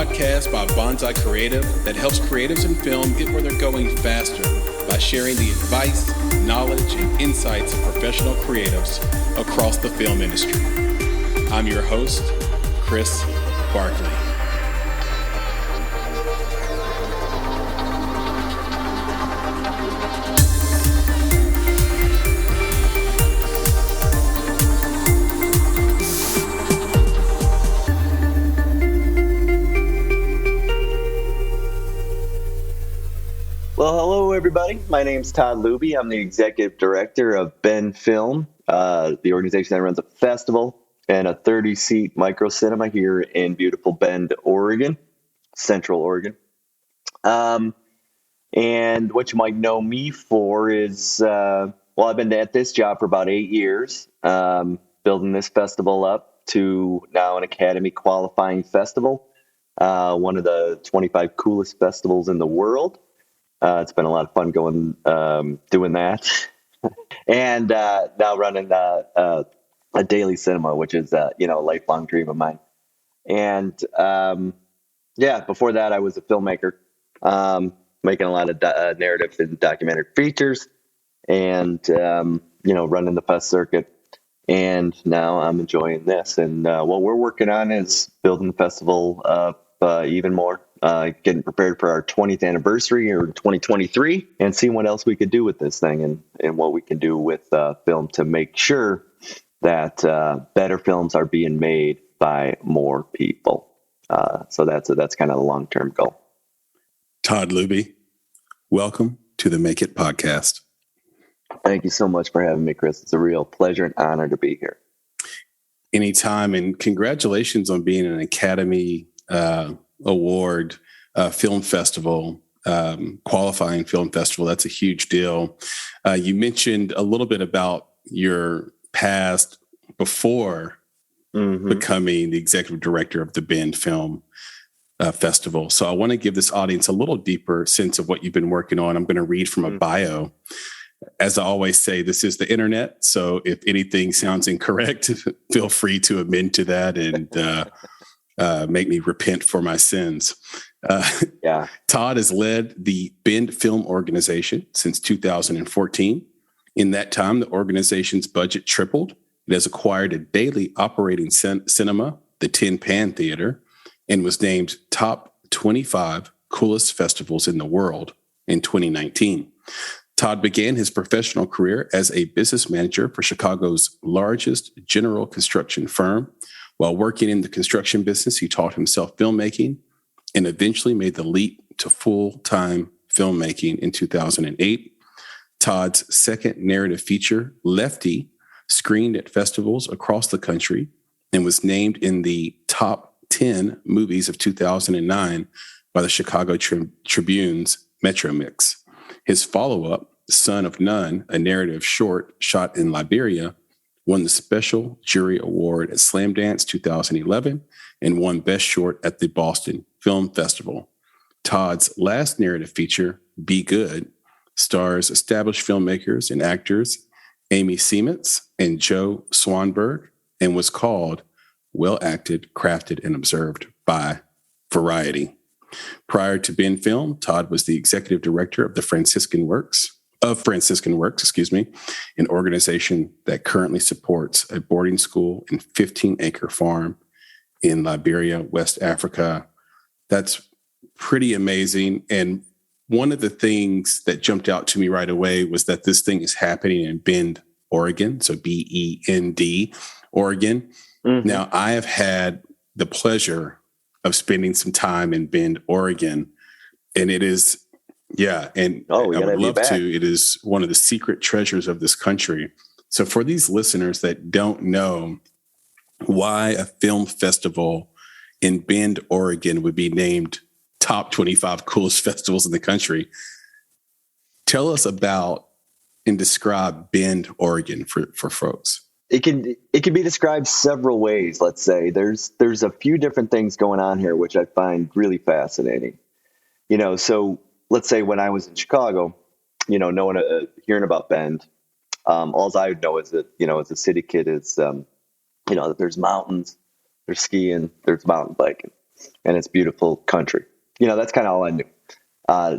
podcast by Bonsai Creative that helps creatives in film get where they're going faster by sharing the advice, knowledge, and insights of professional creatives across the film industry. I'm your host, Chris Barkley. Well, hello, everybody. My name's Todd Looby. I'm the executive director of BendFilm, the organization that runs a festival and a 30-seat micro cinema here in beautiful Bend, Oregon, Central Oregon. And what you might know me for is, I've been at this job for about 8 years, building this festival up to now an Academy qualifying festival, one of the 25 coolest festivals in the world. It's been a lot of fun doing that, and now running a daily cinema, which is a lifelong dream of mine. And before that, I was a filmmaker, making a lot of narrative and documentary features, and running the fest circuit. And now I'm enjoying this. And what we're working on is building the festival up even more. Getting prepared for our 20th anniversary or 2023 and seeing what else we could do with this thing and what we can do with film to make sure that better films are being made by more people. So that's kind of the long-term goal. Todd Looby, welcome to the Make It podcast. Thank you so much for having me, Chris. It's a real pleasure and honor to be here. Anytime, and congratulations on being an Academy Award film festival, qualifying film festival. That's a huge deal. You mentioned a little bit about your past before becoming the executive director of the BendFilm Festival. So I want to give this audience a little deeper sense of what you've been working on. I'm going to read from a bio. As I always say, this is the internet. So if anything sounds incorrect, feel free to amend to that and make me repent for my sins. Todd has led the BendFilm organization since 2014. In that time, the organization's budget tripled. It has acquired a daily operating cinema, the Tin Pan Theater, and was named top 25 coolest festivals in the world in 2019. Todd began his professional career as a business manager for Chicago's largest general construction firm. While working in the construction business, he taught himself filmmaking and eventually made the leap to full-time filmmaking in 2008. Todd's second narrative feature, Lefty, screened at festivals across the country and was named in the top 10 movies of 2009 by the Chicago Tribune's Metro Mix. His follow-up, Son of None, a narrative short shot in Liberia, won the Special Jury Award at Slamdance 2011 and won Best Short at the Boston Film Festival. Todd's last narrative feature, Be Good, stars established filmmakers and actors Amy Siemens and Joe Swanberg and was called Well Acted, Crafted, and Observed by Variety. Prior to BendFilm, Todd was the executive director of Franciscan Works, an organization that currently supports a boarding school and 15-acre farm in Liberia, West Africa. That's pretty amazing. And one of the things that jumped out to me right away was that this thing is happening in Bend, Oregon. So B-E-N-D, Oregon. Mm-hmm. Now, I have had the pleasure of spending some time in Bend, Oregon. And it is, I would love to. It is one of the secret treasures of this country. So for these listeners that don't know why a film festival in Bend, Oregon would be named top 25 coolest festivals in the country, tell us about and describe Bend, Oregon for folks. It can be described several ways. Let's say there's a few different things going on here, which I find really fascinating. So let's say when I was in Chicago, hearing about Bend, all I would know is that, as a city kid is, that there's mountains, there's skiing, there's mountain biking. and it's beautiful country. That's kind of all I knew,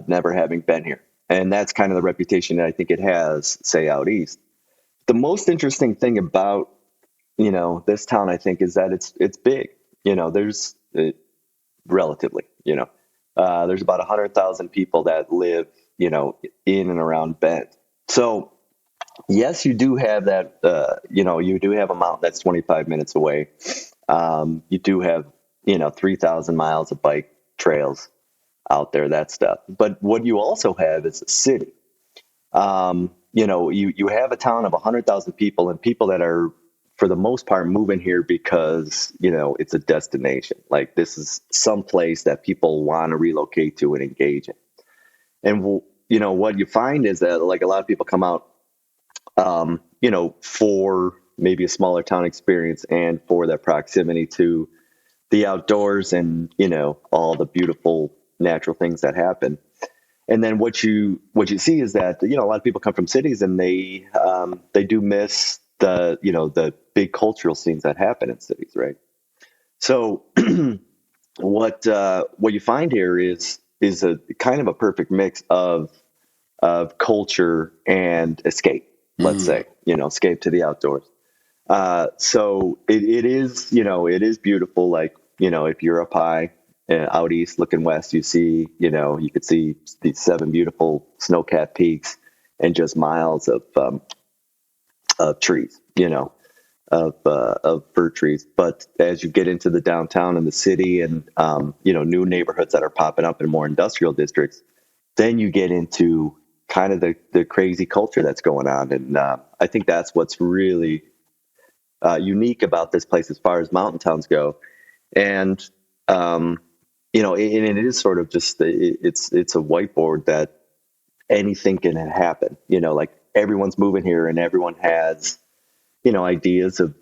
never having been here. And that's kind of the reputation that I think it has, say, out east. The most interesting thing about, this town, I think, is that it's big. There's relatively, there's about 100,000 people that live, in and around Bend. So yes, you do have that, you do have a mountain that's 25 minutes away. You do have, 3,000 miles of bike trails out there, that stuff. But what you also have is a city. You have a town of 100,000 people, and people that are, for the most part, moving here because, it's a destination. Like, this is some place that people want to relocate to and engage in. And, what you find is that, like, a lot of people come out, for maybe a smaller town experience and for that proximity to the outdoors and, all the beautiful natural things that happen. And then what you see is that, a lot of people come from cities, and they do miss the big cultural scenes that happen in cities, right? So what you find here is a kind of a perfect mix of culture and escape, let's say, escape to the outdoors. So it is beautiful. Like, if you're up high out east looking west, you see, you could see these 7 beautiful snow-capped peaks and just miles of trees, of fir trees. But as you get into the downtown and the city and, new neighborhoods that are popping up in more industrial districts, then you get into kind of the crazy culture that's going on. And I think that's what's really unique about this place as far as mountain towns go. And, and it is sort of just, it's a whiteboard that anything can happen, like everyone's moving here and everyone has, ideas of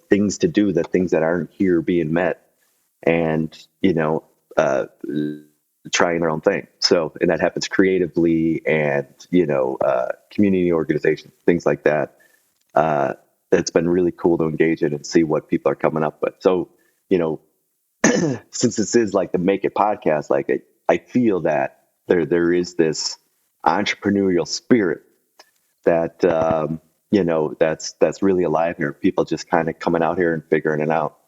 things to do, things that aren't here being met, and, trying their own thing. So, and that happens creatively and, community organizations, things like that. It's been really cool to engage in and see what people are coming up with. So, since this is like the Make It podcast, like I feel that there is this entrepreneurial spirit that, that's really alive here. People just kind of coming out here and figuring it out.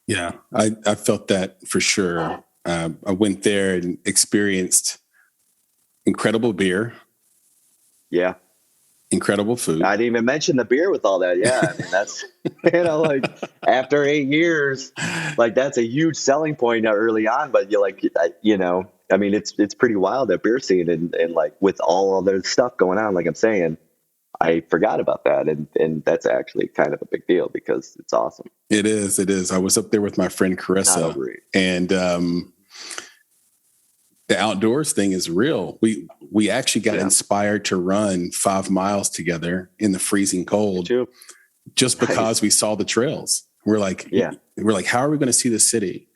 Yeah, I felt that for sure. I went there and experienced incredible beer. Yeah. Incredible food. I didn't even mention the beer with all that. Yeah. I mean, that's, like after 8 years, like that's a huge selling point early on, but you're like, I mean, it's pretty wild, that beer scene, and like with all of the stuff going on, like I'm saying, I forgot about that. And that's actually kind of a big deal because it's awesome. It is. I was up there with my friend Carissa, and the outdoors thing is real. We actually got inspired to run 5 miles together in the freezing cold just because we saw the trails. We're like, how are we going to see the city?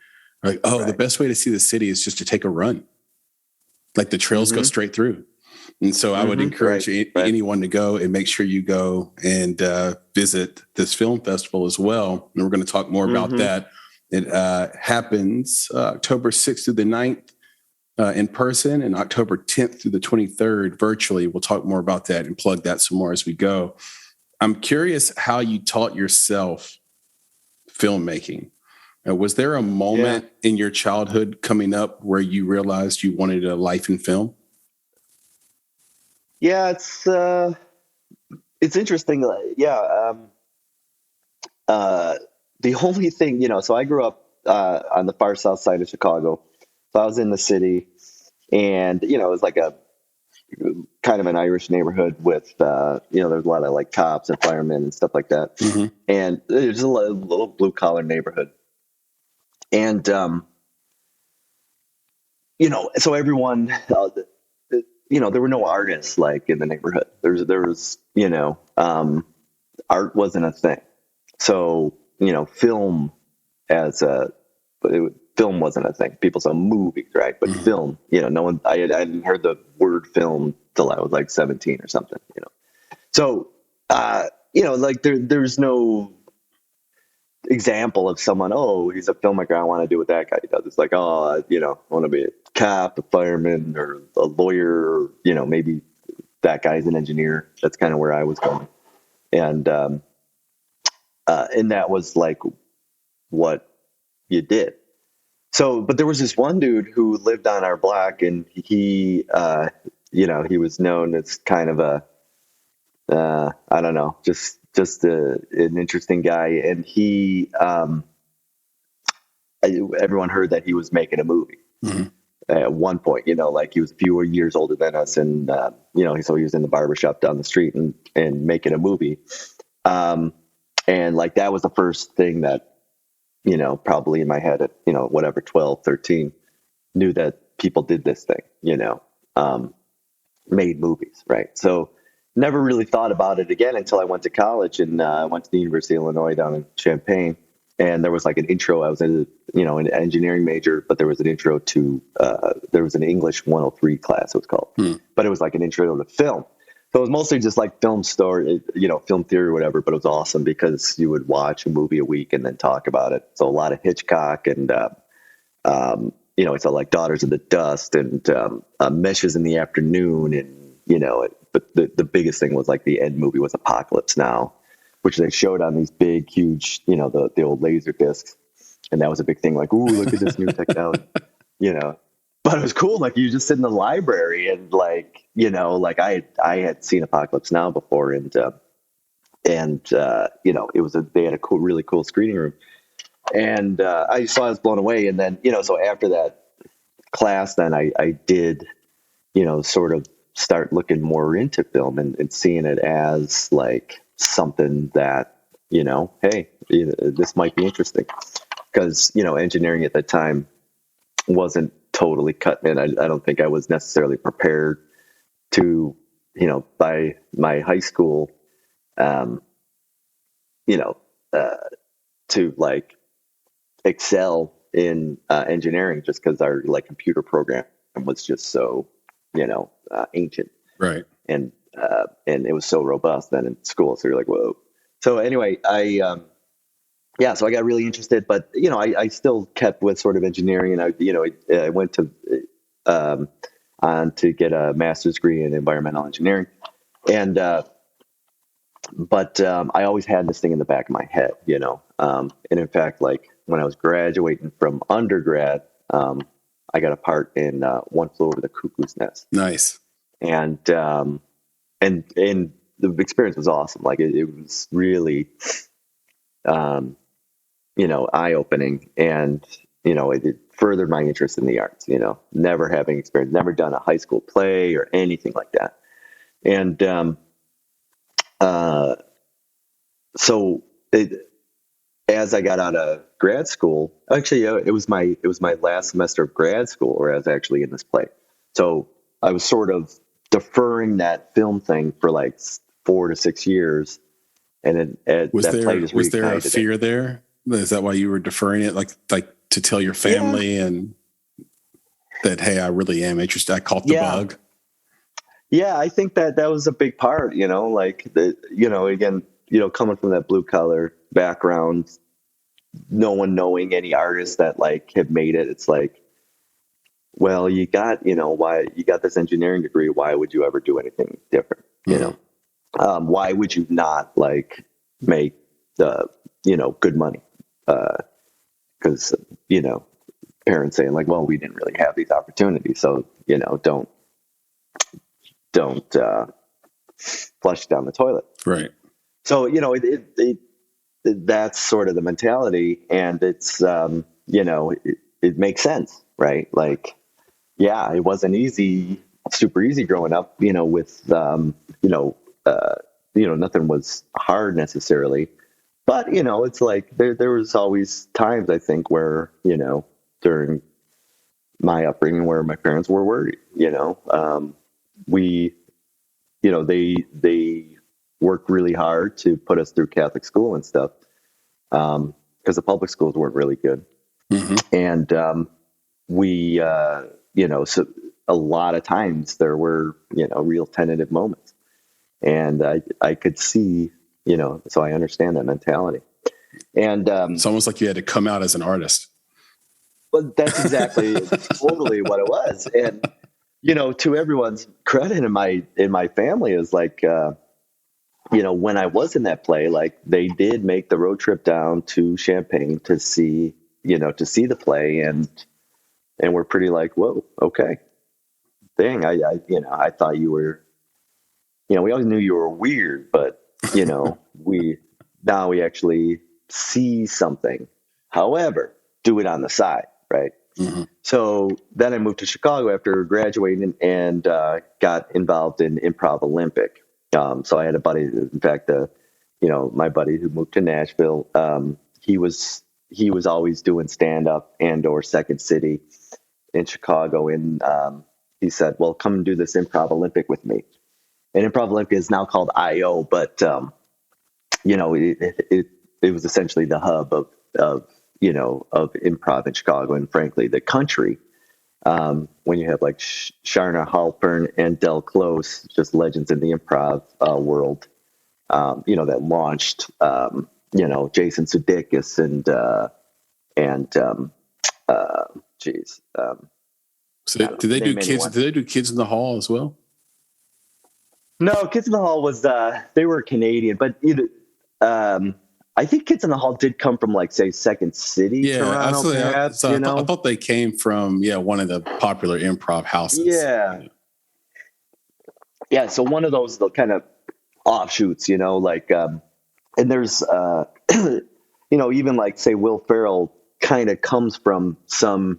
We're like, the best way to see the city is just to take a run. Like the trails go straight through. And so I would encourage anyone to go and make sure you go and visit this film festival as well. And we're going to talk more about that. It happens October 6th through the 9th in person, and October 10th through the 23rd virtually. We'll talk more about that and plug that some more as we go. I'm curious how you taught yourself filmmaking. Was there a moment in your childhood coming up where you realized you wanted a life in film? Yeah, it's interesting. The only thing, so I grew up on the far south side of Chicago. So I was in the city, and, it was like a kind of an Irish neighborhood with, there's a lot of like cops and firemen and stuff like that. And there's a little blue collar neighborhood. And, so everyone, there were no artists like in the neighborhood. There was, art wasn't a thing. So, film film wasn't a thing. People saw movies, right? But film, no one, I hadn't heard the word film till I was like 17 or something, So, like there's no, example of someone, oh, he's a filmmaker, I want to do what that guy does. It's like, oh, I want to be a cop, a fireman, or a lawyer, or, maybe that guy's an engineer. That's kind of where I was going. And that was like what you did. So, but there was this one dude who lived on our block, and he was known as kind of a, I don't know, just an interesting guy. And everyone heard that he was making a movie at one point, like he was a few years older than us. And, so he was in the barbershop down the street and making a movie. And like, that was the first thing that, probably in my head at, 12, 13, knew that people did this thing, made movies. Right. So never really thought about it again until I went to college, and I went to the University of Illinois down in Champaign. And there was like an intro. I was in, an engineering major, but there was an intro to, there was an English 103 class, it was called, but it was like an intro to film. So it was mostly just like film story, film theory or whatever, but it was awesome because you would watch a movie a week and then talk about it. So a lot of Hitchcock and, it's like Daughters of the Dust and Meshes in the Afternoon. And, but the biggest thing was like the end movie was Apocalypse Now, which they showed on these big, huge, the old laser discs. And that was a big thing, like, ooh, look at this new technology, But it was cool. Like, you just sit in the library and like, like I had seen Apocalypse Now before, and they had a cool, really cool screening room. And I was blown away. And then, so after that class, then I did, sort of start looking more into film and seeing it as like something that, hey, this might be interesting, because, engineering at that time wasn't totally cut in. I don't think I was necessarily prepared to, by my high school, to like excel in engineering, just because our like computer program was just so, ancient. Right. And it was so robust then in school. So you're like, whoa. So anyway, so I got really interested, but, I still kept with sort of engineering, and I went to, on to get a master's degree in environmental engineering. And, but I always had this thing in the back of my head, and in fact, like when I was graduating from undergrad, I got a part in One Flew Over the Cuckoo's Nest. Nice. And the experience was awesome. Like it was really, eye-opening, and, it furthered my interest in the arts, never having experience, never done a high school play or anything like that. And, as I got out of grad school, actually, it was my last semester of grad school where I was actually in this play. So I was sort of deferring that film thing for like 4 to 6 years. And was there a fear there? Is that why you were deferring it? Like to tell your family and that, hey, I really am interested. I caught the bug. Yeah, I think that was a big part, like again, coming from that blue collar background, no one knowing any artists that like have made it. It's like, well, you got, why you got this engineering degree. Why would you ever do anything different? Why would you not like make good money? Cause parents saying like, well, we didn't really have these opportunities. So, don't flush down the toilet. Right. So, that's sort of the mentality, and it's, it makes sense, right? Like, yeah, it wasn't super easy growing up, with, nothing was hard necessarily, but, it's like there was always times, I think, where, during my upbringing where my parents were worried, they worked really hard to put us through Catholic school and stuff, because the public schools weren't really good. Mm-hmm. And so a lot of times there were, real tentative moments. And I could see, so I understand that mentality. And it's almost like you had to come out as an artist. But that's exactly totally what it was. And, you know, to everyone's credit in my family is like, you know, when I was in that play, like they did make the road trip down to Champaign to see the play. And we're pretty like, whoa, okay. Dang, I thought you were, you know, we always knew you were weird, but, you know, we actually see something. However, do it on the side. Right. Mm-hmm. So then I moved to Chicago after graduating and got involved in Improv Olympic. So I had a buddy, in fact, my buddy who moved to Nashville, he was always doing stand up and or Second City in Chicago. And he said, well, come and do this Improv Olympic with me. And Improv Olympic is now called IO, but, you know, it was essentially the hub of improv in Chicago and frankly, the country. When you have like Sharna Halpern and Del Close, just legends in the improv world, that launched, Jason Sudeikis so did they do kids? Did they do Kids in the Hall as well? No, Kids in the Hall was, they were Canadian, but I think Kids in the Hall did come from, like, say, Second City, Toronto, perhaps, I thought they came from, one of the popular improv houses. Yeah. Yeah, so one of those kind of offshoots, like, and there's, even, like, say, Will Ferrell kind of comes from some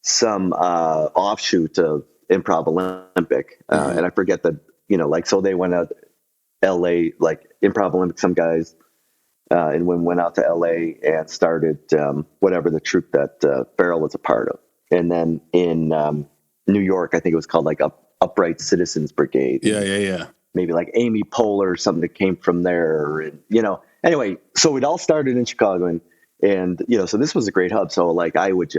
offshoot of Improv Olympic. And I forget that, so they went out LA, like Improv Olympic, some guys, and went out to LA and started whatever the troupe that Farrell was a part of. And then in New York, I think it was called like Upright Citizens Brigade. Yeah. Maybe like Amy Poehler or something that came from there. And, anyway, so it all started in Chicago and so this was a great hub. So like I would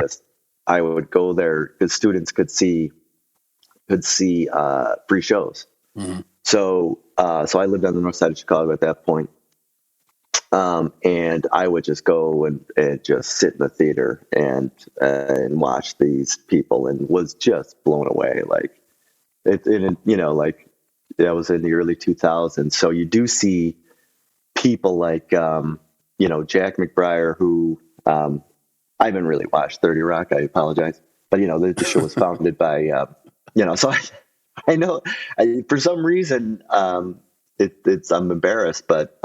go there because students could see free shows. Mm-hmm. So I lived on the north side of Chicago at that point. And I would just go and just sit in the theater and watch these people and was just blown away. Like like that was in the early 2000s. So you do see people like, Jack McBrayer, who, I haven't really watched 30 Rock. I apologize. But, the show was founded by, so I know for some reason, I'm embarrassed, but,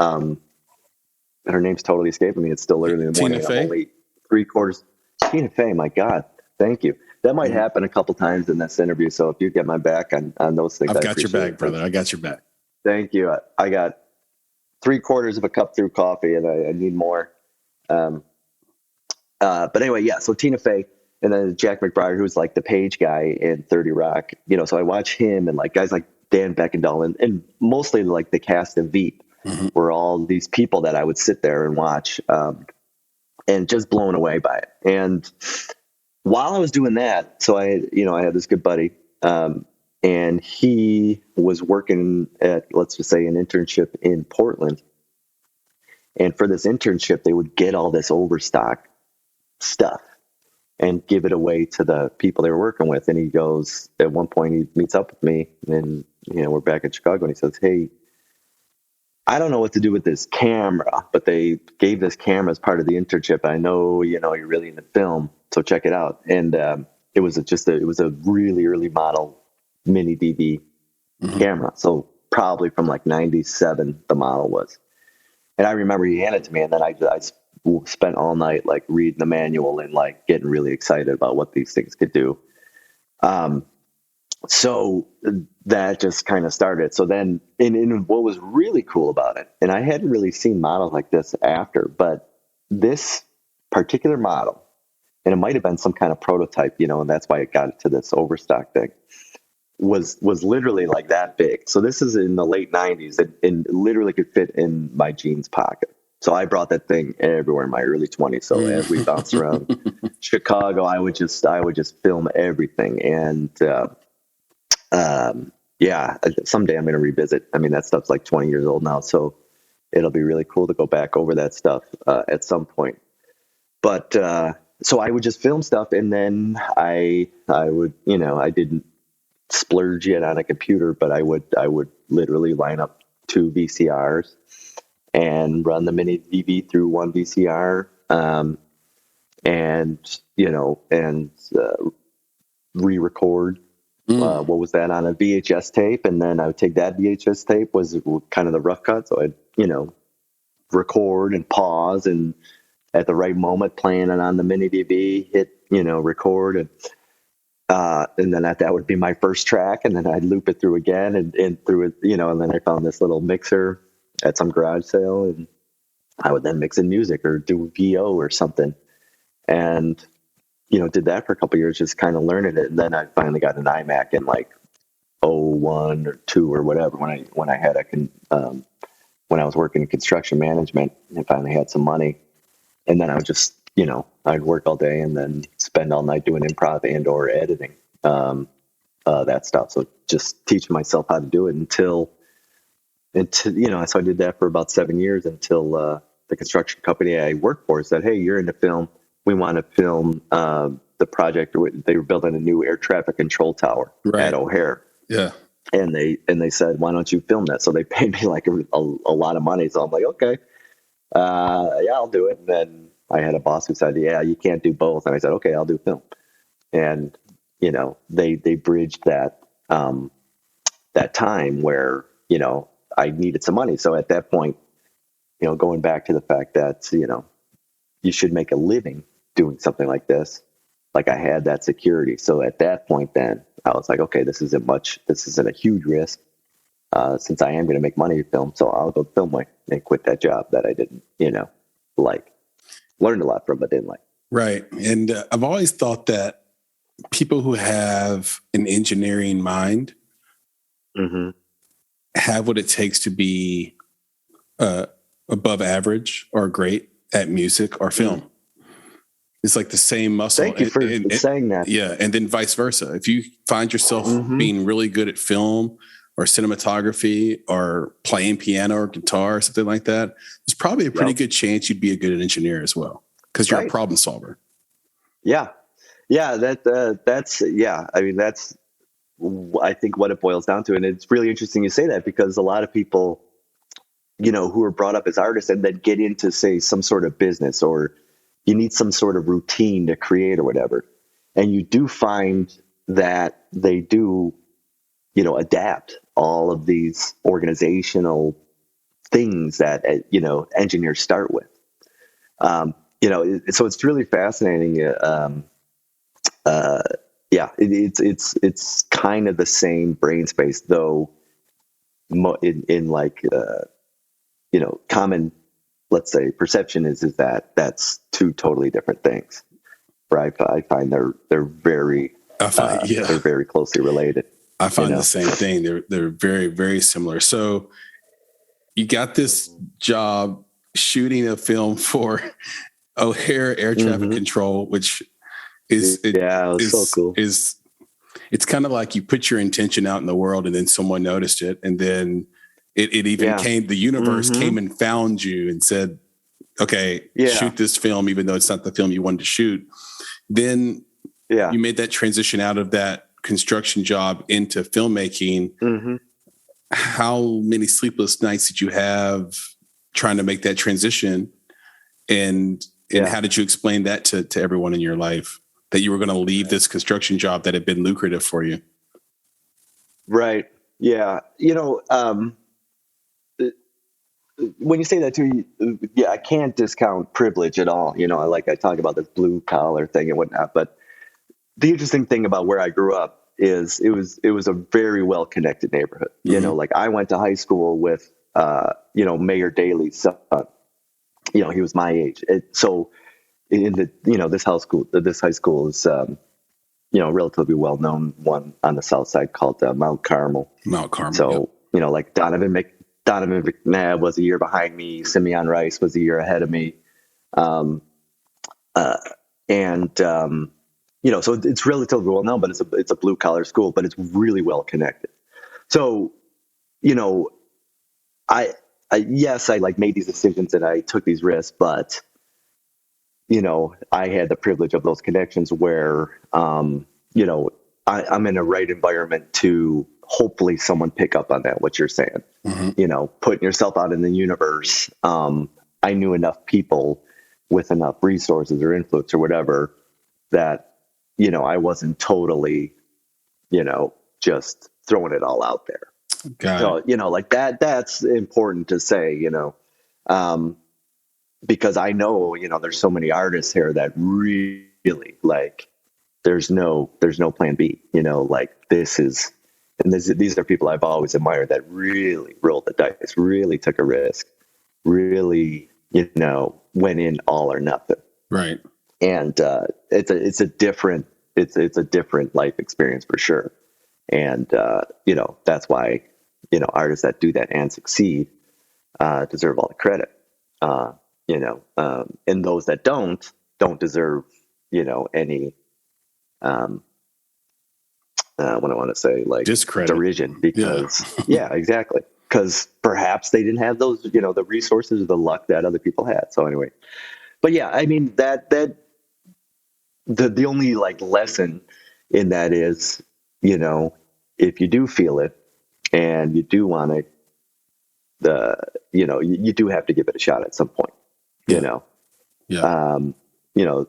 her name's totally escaping me. It's still early in the morning. I'm only 3/4. Tina Fey, my God. Thank you. That might happen a couple times in this interview. So if you get my back on those things, I've got your back, brother. I got your back. Thank you. I got 3/4 of a cup through coffee and I need more. But anyway, yeah. So Tina Fey and then Jack McBrayer, who's like the page guy in 30 Rock, so I watch him and like guys like Dan Beckendahl and mostly like the cast of Veep. Mm-hmm. Were all these people that I would sit there and watch and just blown away by it. And while I was doing that, so I had this good buddy and he was working at, let's just say, an internship in Portland. And for this internship, they would get all this overstock stuff and give it away to the people they were working with. And he goes, at one point, he meets up with me and, we're back in Chicago and he says, hey, I don't know what to do with this camera, but they gave this camera as part of the internship. I know, you're really into film, so check it out. And it was a really early model mini DV camera. So probably from like 97, the model was. And I remember he handed it to me and then I spent all night like reading the manual and like getting really excited about what these things could do. So that just kind of started. So then, and what was really cool about it, and I hadn't really seen models like this after, but this particular model, and it might have been some kind of prototype, and that's why it got to this overstock thing, was literally like that big. So this is in the late 90s and literally could fit in my jeans pocket. So I brought that thing everywhere in my early 20s. So as we bounced around Chicago, I would just film everything. And, someday I'm going to revisit. I mean, that stuff's like 20 years old now. So it'll be really cool to go back over that stuff at some point. But so I would just film stuff, and then I would, I didn't splurge yet on a computer, but I would literally line up 2 VCRs and run the mini DV through one VCR, and re-record. What was that on a VHS tape? And then I would take that VHS tape, was kind of the rough cut. So I'd, record and pause, and at the right moment playing it on the mini DV, hit, record, and then that would be my first track. And then I'd loop it through again and through it, and then I found this little mixer at some garage sale, and I would then mix in music or do VO or something. And, did that for a couple of years, just kind of learning it. And then I finally got an iMac in like 01 or 2 or whatever, when I was working in construction management and finally had some money. And then I would just, I'd work all day and then spend all night doing improv and or editing, that stuff. So just teaching myself how to do it until, so I did that for about 7 years until the construction company I worked for said, "Hey, you're into film. We want to film the project." They were building a new air traffic control tower at O'Hare. Yeah. And they said, "Why don't you film that?" So they paid me like a lot of money. So I'm like, okay, yeah, I'll do it. And then I had a boss who said, "Yeah, you can't do both." And I said, "Okay, I'll do film." And, they bridged that time where, I needed some money. So at that point, going back to the fact that, you should make a living doing something like this. Like, I had that security. So at that point, then I was like, okay, this isn't a huge risk, since I am going to make money with film. So I'll go film and quit that job that I didn't, like. Learned a lot from, but didn't like. Right. And I've always thought that people who have an engineering mind have what it takes to be above average or great at music or film. It's like the same muscle. Thank you for saying that. Yeah. And then vice versa. If you find yourself being really good at film or cinematography or playing piano or guitar or something like that, there's probably a pretty good chance you'd be a good engineer as well, because you're a problem solver. Yeah. Yeah. That's I mean, that's, I think, what it boils down to. And it's really interesting you say that, because a lot of people, who are brought up as artists and then get into, say, some sort of business, or you need some sort of routine to create or whatever. And you do find that they do, adapt all of these organizational things that, engineers start with. So it's really fascinating. It's kind of the same brain space, though, in like, common, let's say, perception is that that's two totally different things. Right? I find they're very, they're very closely related. I find the same thing. They're very, very similar. So you got this job shooting a film for O'Hare Air Traffic Control, which is so cool. It's kind of like you put your intention out in the world, and then someone noticed it, and then it even came. The universe came and found you and said, "Okay, shoot this film," even though it's not the film you wanted to shoot. Then you made that transition out of that construction job into filmmaking. How many sleepless nights did you have trying to make that transition? And how did you explain that to everyone in your life, that you were going to leave this construction job that had been lucrative for you? Right. Yeah. When you say that too, I can't discount privilege at all. I talk about this blue collar thing and whatnot, but the interesting thing about where I grew up is it was a very well connected neighborhood. Like, I went to high school with, Mayor Daley's son. He was my age. So in the, this high school is, relatively well known one on the south side called Mount Carmel. So, like Donovan McNabb was a year behind me. Simeon Rice was a year ahead of me. So it's relatively well known, but it's a blue collar school, but it's really well connected. So, yes, I like made these decisions and I took these risks, but I had the privilege of those connections where, I'm in a right environment to hopefully someone pick up on that, what you're saying, putting yourself out in the universe. I knew enough people with enough resources or influence or whatever that, I wasn't totally, just throwing it all out there. So, like that's important to say, because I know, there's so many artists here that really like, there's no plan B, like these are people I've always admired that really rolled the dice, really took a risk, really, went in all or nothing. Right. And, it's a different life experience for sure. And, that's why, artists that do that and succeed, deserve all the credit, and those that don't deserve, any, what I want to say, like discredit, derision, because yeah, exactly. Because perhaps they didn't have those, the resources or the luck that other people had. So anyway, but yeah, I mean that the only like lesson in that is, if you do feel it and you do want it, you do have to give it a shot at some point, Yeah.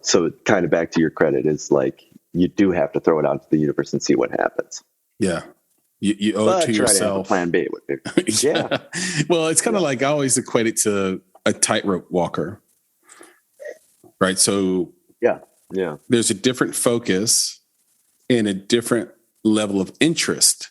So kind of back to your credit is like, you do have to throw it out into the universe and see what happens. Yeah. You owe it to yourself. To have a plan B would be. Yeah. Well, it's kind of like I always equate it to a tightrope walker, right? So yeah, there's a different focus and a different level of interest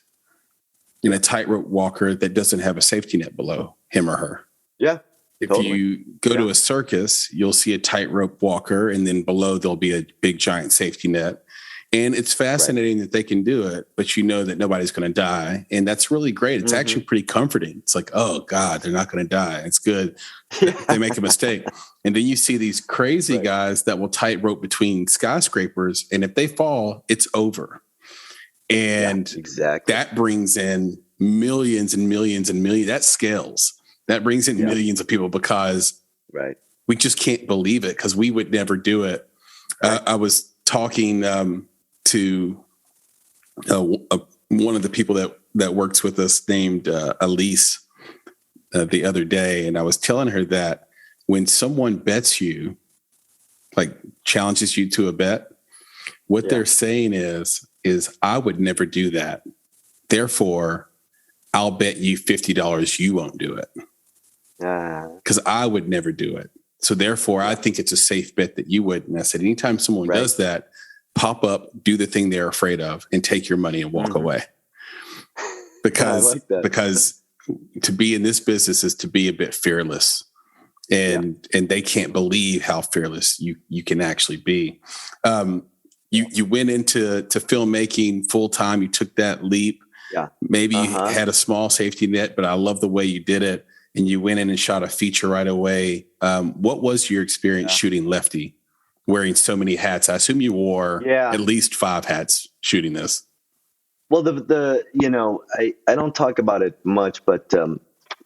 in a tightrope walker that doesn't have a safety net below him or her. Yeah. If you go to a circus, you'll see a tightrope walker, and then below there'll be a big giant safety net. And it's fascinating that they can do it, but that nobody's going to die. And that's really great. It's actually pretty comforting. It's like, oh God, they're not going to die. It's good. They make a mistake. And then you see these crazy guys that will tightrope between skyscrapers. And if they fall, it's over. And exactly. That brings in millions and millions and millions. That scales. That brings in millions of people because we just can't believe it, because we would never do it. I was talking to one of the people that works with us named Elise the other day, and I was telling her that when someone bets you, like challenges you to a bet, what they're saying is I would never do that. Therefore, I'll bet you $50 you won't do it. Because I would never do it. So therefore, I think it's a safe bet that you would. And I said, anytime someone does that, pop up, do the thing they're afraid of, and take your money and walk away. Because to be in this business is to be a bit fearless. And they can't believe how fearless you can actually be. You went into filmmaking full time. You took that leap. Yeah. Maybe you had a small safety net, but I love the way you did it. And you went in and shot a feature right away. What was your experience shooting Lefty, wearing so many hats? I assume you wore at least 5 hats shooting this. Well, I don't talk about it much, but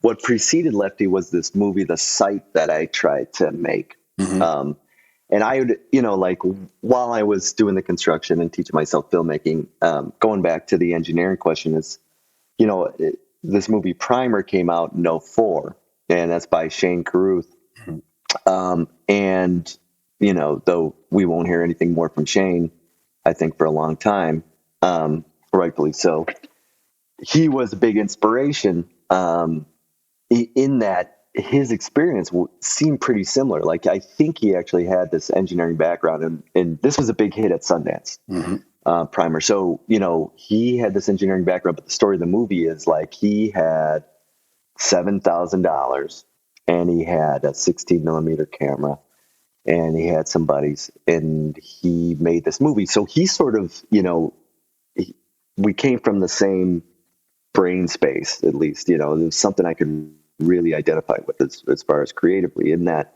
what preceded Lefty was this movie, The Sight, that I tried to make. And I would, like while I was doing the construction and teaching myself filmmaking, going back to the engineering question is, this movie Primer came out in 2004, and that's by Shane Carruth. And, though we won't hear anything more from Shane, I think for a long time, rightfully so, he was a big inspiration in that his experience seemed pretty similar. Like, I think he actually had this engineering background, and this was a big hit at Sundance. Primer. So, he had this engineering background, but the story of the movie is like he had $7,000 and he had a 16 millimeter camera and he had some buddies and he made this movie. So he sort of, we came from the same brain space, at least, it was something I could really identify with as far as creatively, in that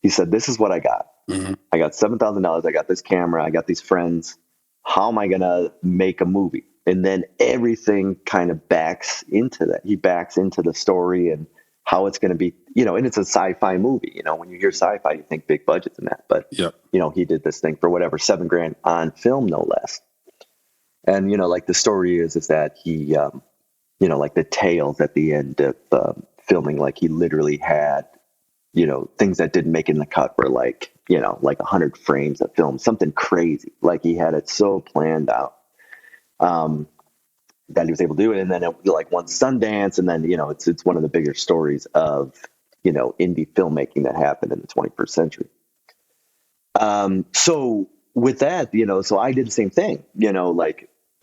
he said, this is what I got. I got $7,000. I got this camera. I got these friends. How am I going to make a movie? And then everything kind of backs into that. He backs into the story and how it's going to be, and it's a sci-fi movie. When you hear sci-fi, you think big budgets and that, but yep. He did this thing for whatever, $7,000 on film, no less. And, like the story is that he, like the tales at the end of filming, like he literally had, things that didn't make it in the cut were like 100 frames of film, something crazy. Like he had it so planned out that he was able to do it. And then it won Sundance. And then, it's one of the bigger stories of, indie filmmaking that happened in the 21st century. So with that, so I did the same thing,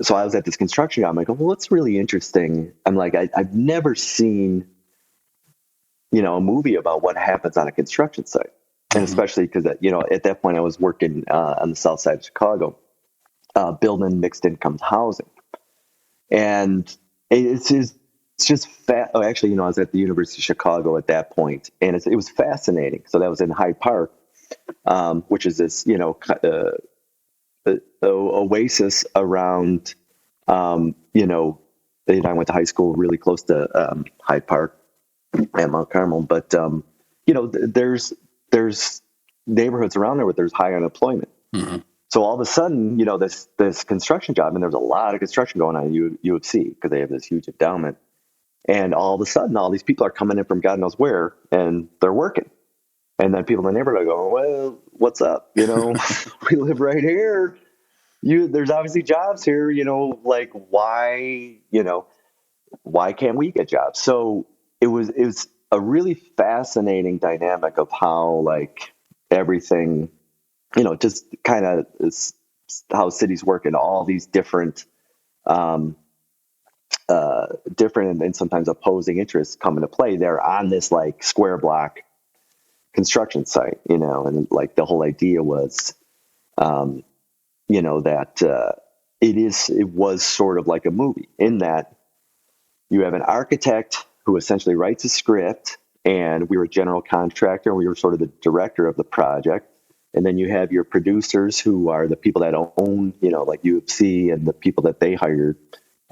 so I was at this construction job. I'm like, well, what's really interesting? I'm like, I've never seen, a movie about what happens on a construction site. And especially because, at that point I was working on the south side of Chicago, building mixed income housing. And it's just actually, I was at the University of Chicago at that point, and it was fascinating. So that was in Hyde Park, which is this, oasis around, I went to high school really close to Hyde Park and Mount Carmel, but there's neighborhoods around there where there's high unemployment. Mm-hmm. So all of a sudden, this construction job, and there's a lot of construction going on at U of C because they have this huge endowment. And all of a sudden, all these people are coming in from God knows where, and they're working. And then people in the neighborhood are going, well, what's up? We live right here. There's obviously jobs here, like why can't we get jobs? So it was a really fascinating dynamic of how like everything, just kind of is how cities work in all these different and sometimes opposing interests come into play there on this like square block construction site, and like the whole idea was, that it was sort of like a movie in that you have an architect who essentially writes a script, and we were a general contractor, and we were sort of the director of the project. And then you have your producers who are the people that own, like UFC, and the people that they hired,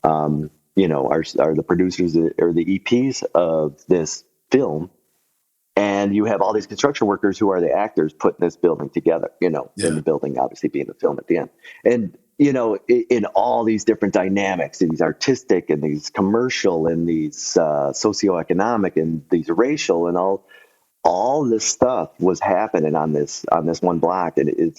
are the producers or the EPs of this film. And you have all these construction workers who are the actors putting this building together, and the building obviously being the film at the end. And, in all these different dynamics, and these artistic and these commercial and these socioeconomic and these racial and all this stuff was happening on this one block. And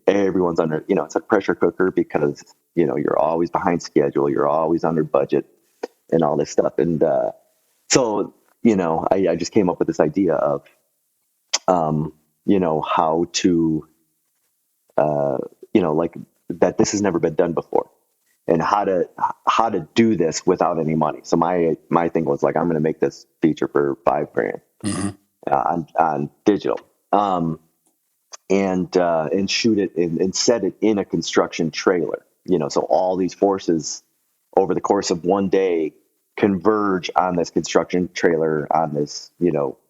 everyone's under, it's a pressure cooker because, you're always behind schedule, you're always under budget and all this stuff. And so, I just came up with this idea of, how to, like that this has never been done before, and how to do this without any money. So my thing was like, I'm going to make this feature for $5,000 on digital, and shoot it and set it in a construction trailer. So all these forces over the course of one day converge on this construction trailer on this,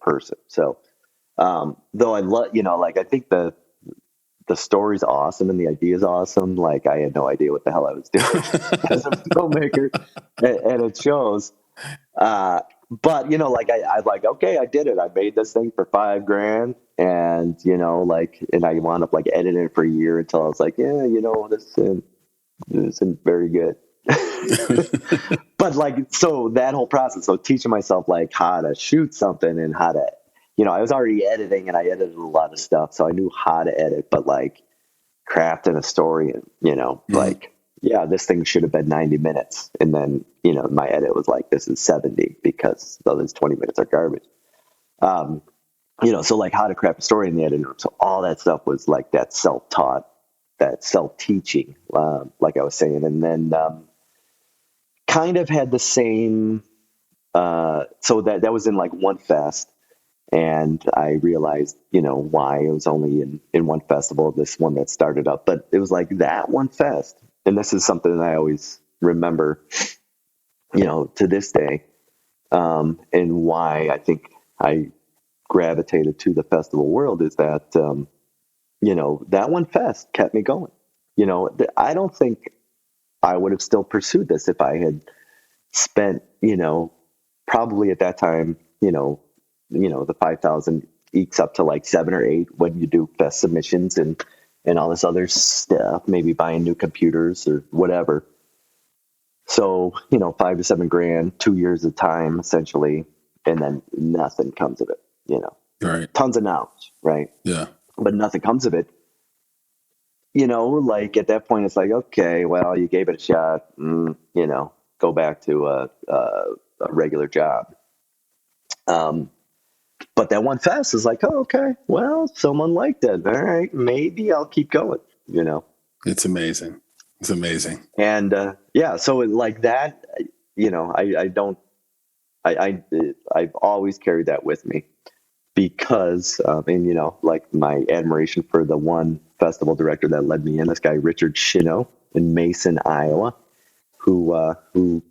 person. So, though I love, like, I think the story's awesome and the idea is awesome. Like I had no idea what the hell I was doing as a filmmaker, and it shows. But like I like, okay, I did it. I made this thing for $5,000, and and I wound up like editing it for a year until I was like, yeah, this isn't very good. But like, so that whole process, so teaching myself like how to shoot something and how to, I was already editing, and I edited a lot of stuff, so I knew how to edit, but like crafting a story and, like, yeah, this thing should have been 90 minutes. And then, my edit was like, this is 70 because those 20 minutes are garbage. So like how to craft a story in the editing room. So all that stuff was like that self-taught, that self-teaching, like I was saying. And then, kind of had the same, so that was in like one fest. And I realized, why it was only in one festival, this one that started up, but it was like that one fest. And this is something that I always remember, to this day, and why I think I gravitated to the festival world is that, that one fest kept me going. I don't think I would have still pursued this if I had spent, probably at that time, the 5,000 ekes up to like 7 or 8 when you do fest submissions and all this other stuff, maybe buying new computers or whatever. So, $5 to $7 grand, 2 years of time essentially, and then nothing comes of it, Right. Tons of knowledge, right? Yeah. But nothing comes of it. Like at that point, it's like, okay, well, you gave it a shot, go back to a regular job. But that one fest is like, oh, okay, well, someone liked it. All right, maybe I'll keep going, It's amazing. It's amazing. And so like that, I've always carried that with me because, like my admiration for the one festival director that led me in, this guy, Richard Shino in Mason, Iowa, who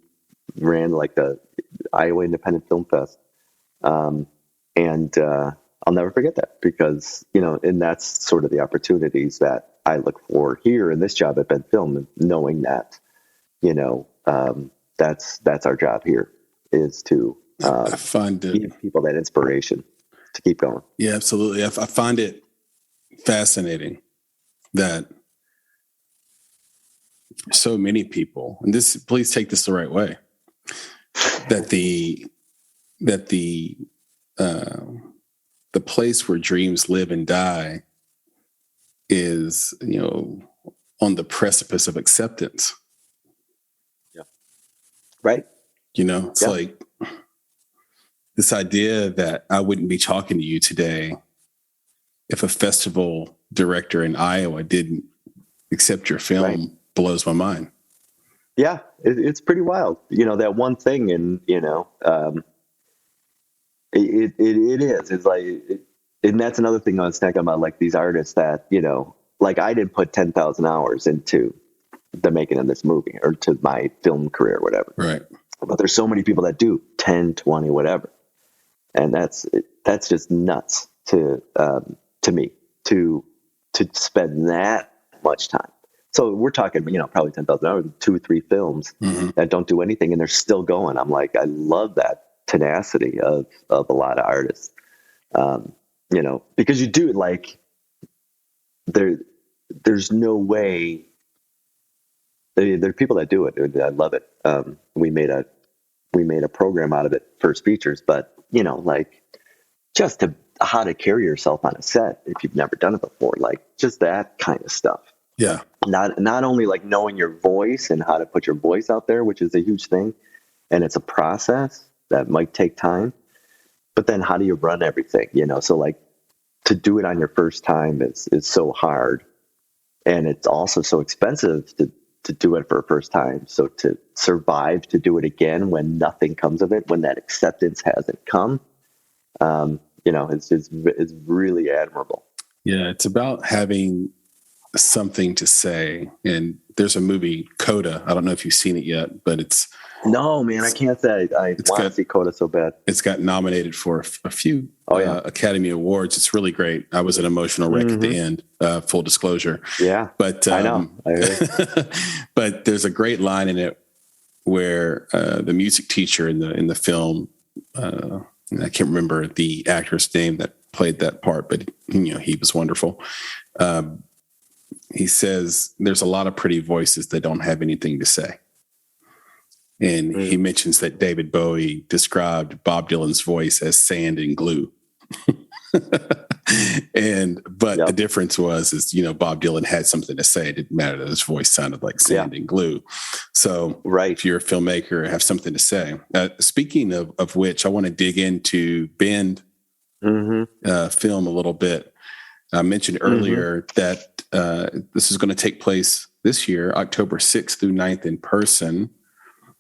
ran like the Iowa Independent Film Fest. And I'll never forget that because, and that's sort of the opportunities that I look for here in this job at BendFilm, knowing that, that's our job here is to give people that inspiration to keep going. Yeah, absolutely. I find it fascinating that so many people, and please take this the right way, that the place where dreams live and die is, on the precipice of acceptance. Yeah. Right. It's like this idea that I wouldn't be talking to you today if a festival director in Iowa didn't accept your film blows my mind. Yeah, it's pretty wild. That one thing, and it is. It's like, and that's another thing I was talking about, like these artists that like I didn't put 10,000 hours into the making of this movie or to my film career, or whatever. Right. But there's so many people that do 10, 20, whatever, and that's just nuts to me to spend that much time. So we're talking, probably 10,000 hours, 2 or 3 films that don't do anything and they're still going. I'm like, I love that tenacity of a lot of artists, because you do like there's no way. There are people that do it. I love it. We made a program out of it, First Features, but like just how to carry yourself on a set if you've never done it before, like just that kind of stuff. Yeah. Not only like knowing your voice and how to put your voice out there, which is a huge thing, and it's a process that might take time, but then how do you run everything? So like to do it on your first time is so hard, and it's also so expensive to do it for a first time. So to survive to do it again when nothing comes of it, when that acceptance hasn't come, it's really admirable. Yeah, it's about having something to say. And there's a movie, Coda. I don't know if you've seen it yet, but it's... No, man, I can't say I want to see Coda so bad. It's got nominated for a few Academy Awards. It's really great. I was an emotional wreck at the end, full disclosure. Yeah, but I know. But there's a great line in it where the music teacher in the film, I can't remember the actor's name that played that part, but he was wonderful. He says, there's a lot of pretty voices that don't have anything to say. And he mentions that David Bowie described Bob Dylan's voice as sand and glue. But the difference was Bob Dylan had something to say. It didn't matter that his voice sounded like sand and glue. So if you're a filmmaker, have something to say. Speaking of which, I want to dig into Bend film a little bit. I mentioned earlier that this is going to take place this year, October 6th through 9th in person.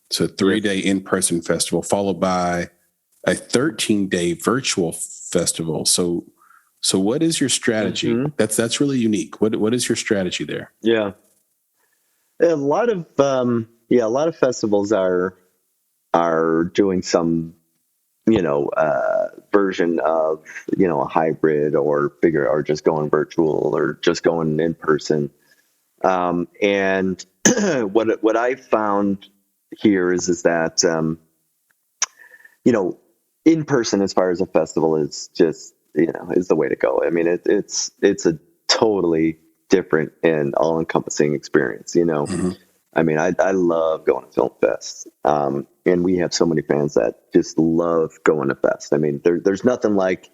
So a 3-day in-person festival followed by a 13-day virtual festival. So what is your strategy? That's really unique. What is your strategy there? Yeah. A lot of festivals are doing some version of a hybrid or bigger, or just going virtual or just going in person. And what I found here is that in person, as far as a festival, is just, is the way to go. I mean, it's a totally different and all encompassing experience, Mm-hmm. I mean, I love going to film fest. And we have so many fans that just love going to fest. I mean, there's nothing like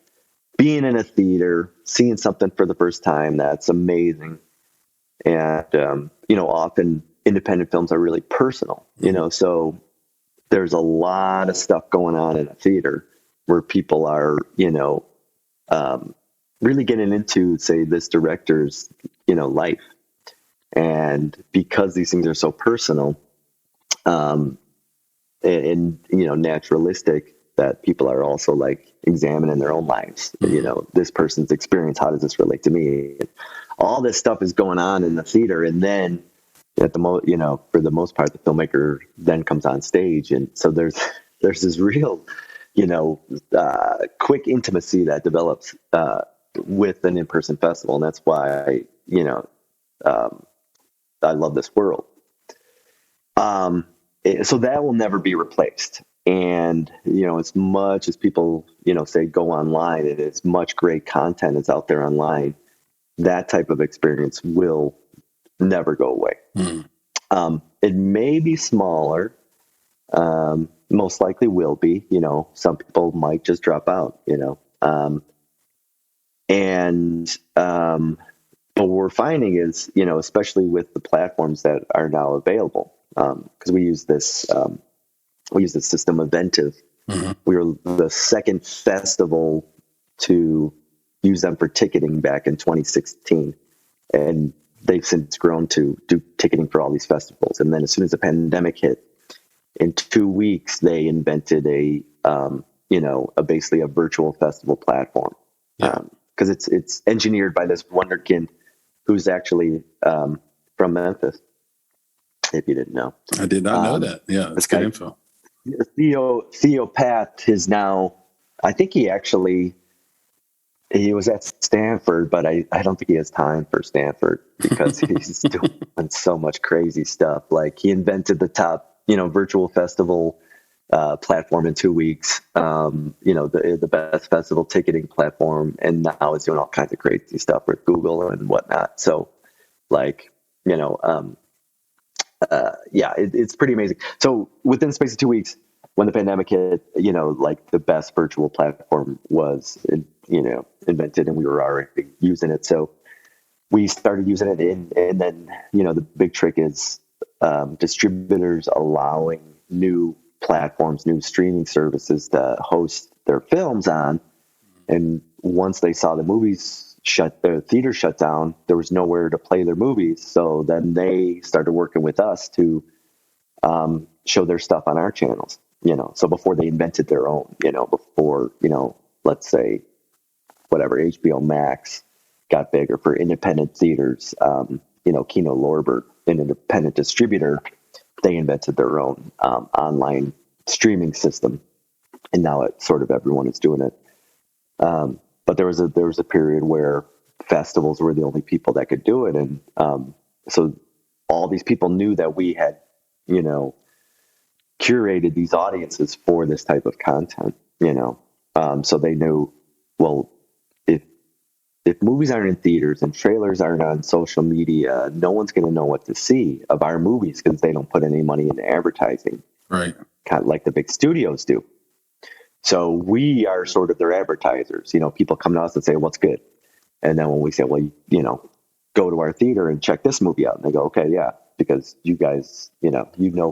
being in a theater, seeing something for the first time. That's amazing. And, often independent films are really personal, so there's a lot of stuff going on in a theater where people are, really getting into, say, this director's, life. And because these things are so personal, and naturalistic, that people are also like examining their own lives. This person's experience, how does this relate to me? All this stuff is going on in the theater, and then for the most part, the filmmaker then comes on stage, and so there's this real, quick intimacy that develops with an in-person festival, and that's why I love this world. So that will never be replaced. And, as much as people, say go online, and as much great content is out there online, that type of experience will never go away. It may be smaller, most likely will be, some people might just drop out, but what we're finding is, especially with the platforms that are now available, because we use this system, Inventive. Mm-hmm. We were the second festival to use them for ticketing back in 2016, and they've since grown to do ticketing for all these festivals. And then as soon as the pandemic hit, in 2 weeks, they invented basically a virtual festival platform. Because it's engineered by this wonderkind who's actually from Memphis, if you didn't know. I did not know that. Yeah, that's good info. Theo Path is now, I think he was at Stanford, but I don't think he has time for Stanford because he's doing so much crazy stuff. Like, he invented the top, virtual festival platform in 2 weeks, the best festival ticketing platform, and now it's doing all kinds of crazy stuff with Google and whatnot. So, it's pretty amazing. So within the space of 2 weeks, when the pandemic hit, the best virtual platform was, invented, and we were already using it. So we started using it, and then, the big trick is distributors allowing new platforms, new streaming services to host their films on. And once they saw the theater shut down, there was nowhere to play their movies. So then they started working with us to show their stuff on our channels, so before they invented their own, before, let's say, whatever, HBO Max got bigger for independent theaters, Kino Lorber, an independent distributor, they invented their own online streaming system, and now everyone is doing it. But there was a period where festivals were the only people that could do it, and so all these people knew that we had, curated these audiences for this type of content. So they knew, well, if movies aren't in theaters and trailers aren't on social media, no one's going to know what to see of our movies because they don't put any money into advertising, right? Kind of like the big studios do. So we are sort of their advertisers. People come to us and say, "What's good?" And then when we say, "Well, go to our theater and check this movie out," and they go, "Okay, yeah, because you guys,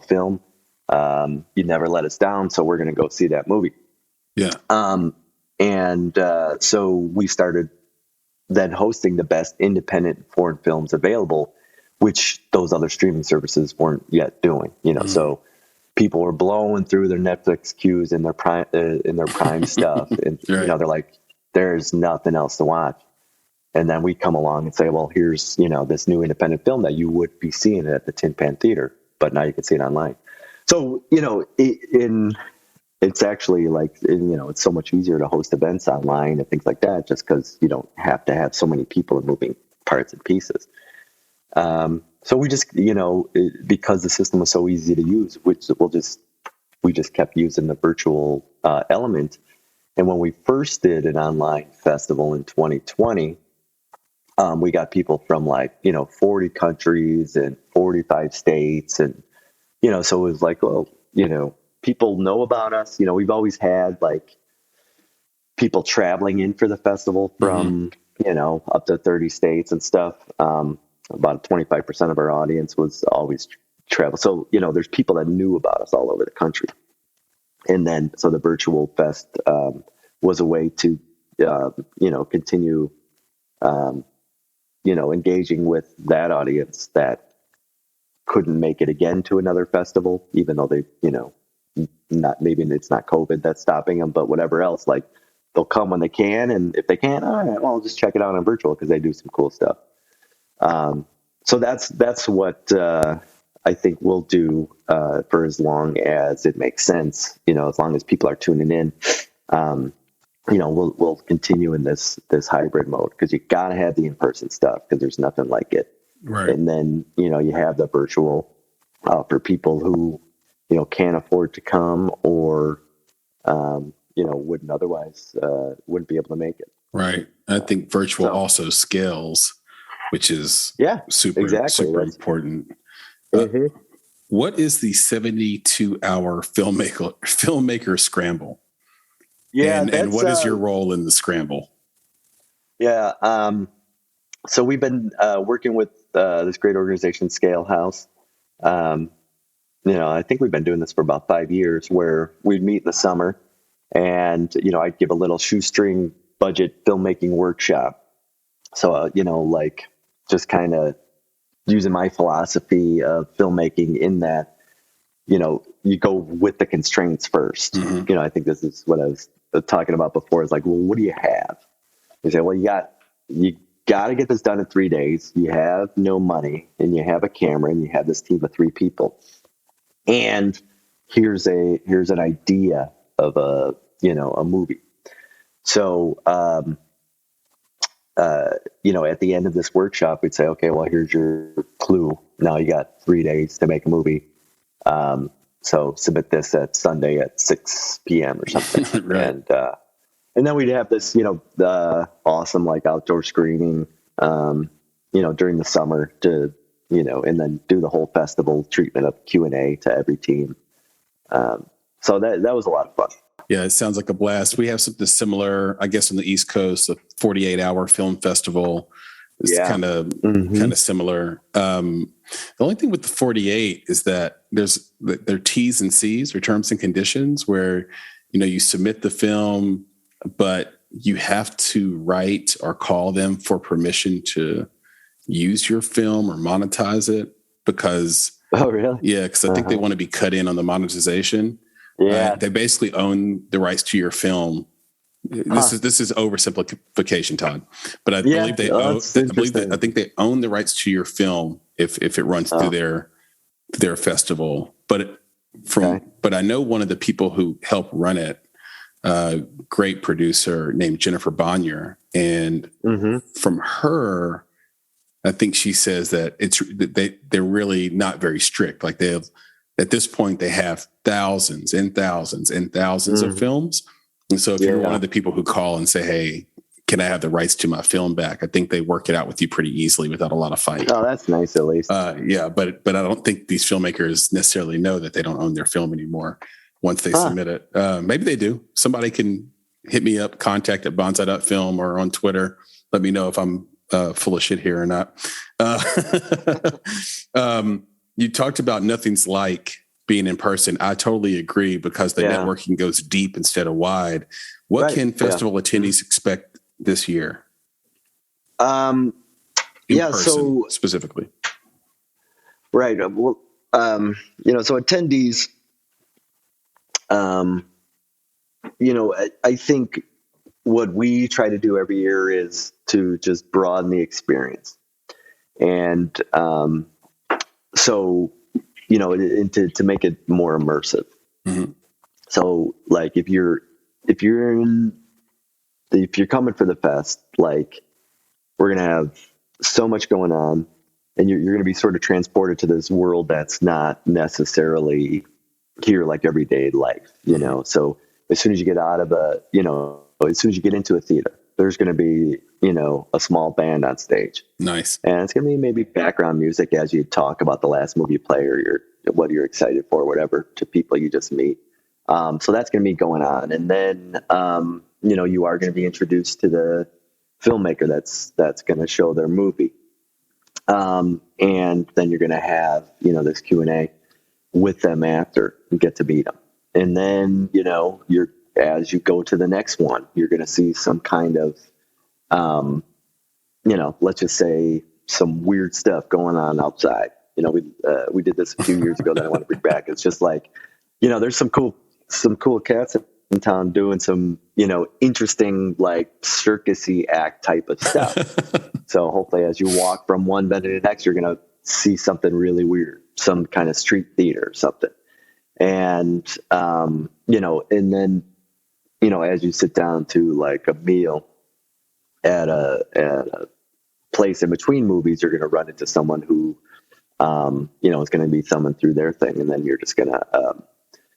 film, you never let us down, so we're going to go see that movie." Yeah. So we started then hosting the best independent foreign films available, which those other streaming services weren't yet doing. So people were blowing through their Netflix queues and their Prime stuff, and right. they're like, "There's nothing else to watch." And then we come along and say, "Well, here's this new independent film that you would be seeing at the Tin Pan Theater, but now you can see it online." So it's actually it's so much easier to host events online and things like that, just because you don't have to have so many people and moving parts and pieces. So we just, because the system was so easy to use, we just kept using the virtual element And when we first did an online festival in 2020, we got people from 40 countries and 45 states. And, so it was like, well, people know about us. We've always had people traveling in for the festival from, up to 30 states and stuff. About 25% of our audience was always travel. So, there's people that knew about us all over the country. And then, so the virtual fest was a way to, continue, engaging with that audience that couldn't make it again to another festival, even though they, maybe it's not COVID that's stopping them, but whatever else, they'll come when they can. And if they can't, all right, well, I'll just check it out on virtual because they do some cool stuff. So that's what I think we'll do for as long as it makes sense. As long as people are tuning in, we'll continue in this hybrid mode, because you got to have the in-person stuff because there's nothing like it. Right. And then you have the virtual for people who can't afford to come or wouldn't otherwise wouldn't be able to make it. Right. I think virtual also scales, which is super important. What is the 72-hour filmmaker scramble? Yeah, and what is your role in the scramble? Yeah, so we've been working with this great organization, Scale House. I think we've been doing this for about 5 years, where we'd meet in the summer, and I'd give a little shoestring budget filmmaking workshop. So just kind of using my philosophy of filmmaking in that, you go with the constraints first. Mm-hmm. I think this is what I was talking about before. Is well, what do you have? You say, well, you got to get this done in 3 days. You have no money, and you have a camera, and you have this team of 3 people. And here's an idea of a movie. So, at the end of this workshop, we'd say, okay, well, here's your clue. Now you got 3 days to make a movie. So submit this at Sunday at 6 p.m. or something. Right. And then we'd have this, awesome outdoor screening, during the summer to, and then do the whole festival treatment of Q&A to every team. So that was a lot of fun. Yeah, it sounds like a blast. We have something similar, I guess, on the East Coast, a 48-hour film festival. It's kind of similar. The only thing with the 48 is that there are T's and C's, or terms and conditions, where you submit the film, but you have to write or call them for permission to use your film or monetize it, because because I think they want to be cut in on the monetization. Yeah, they basically own the rights to your film. This is oversimplification, Todd, but I believe they own. I think they own the rights to your film if it runs through their festival. But I know one of the people who helped run it, great producer named Jennifer Bonnier, and from her, I think she says that they're really not very strict. Like at this point, they have thousands and thousands and thousands of films. And so if you're one of the people who call and say, hey, can I have the rights to my film back? I think they work it out with you pretty easily without a lot of fight. Oh, that's nice, at least. But I don't think these filmmakers necessarily know that they don't own their film anymore once they submit it. Maybe they do. Somebody can hit me up, contact at bonsai.film or on Twitter. Let me know if I'm full of shit here or not. You talked about nothing's like being in person. I totally agree, because the networking goes deep instead of wide. What can festival attendees expect this year? In person, specifically. Right. Well, so attendees, I think what we try to do every year is to just broaden the experience. And, to make it more immersive. Mm-hmm. So if you're coming for the fest, we're going to have so much going on, and you're going to be sort of transported to this world that's not necessarily here, like everyday life, So as soon as you get out of as soon as you get into a theater, there's going to be, a small band on stage. Nice. And it's going to be maybe background music as you talk about the last movie you play or what you're excited for, whatever, to people you just meet. So that's going to be going on. And then, you are going to be introduced to the filmmaker that's going to show their movie. And then you're going to have, this Q&A with them after and get to meet them. And then, as you go to the next one, you're going to see some kind of, let's just say some weird stuff going on outside. We did this a few years ago that I want to bring back. It's just like, there's some cool cats in town doing some, interesting, like circusy act type of stuff. So hopefully as you walk from one bend to the next, you're going to see something really weird, some kind of street theater or something. And, and then, as you sit down to like a meal at a place in between movies, you're going to run into someone who, is going to be thumbing through their thing. And then you're just going to,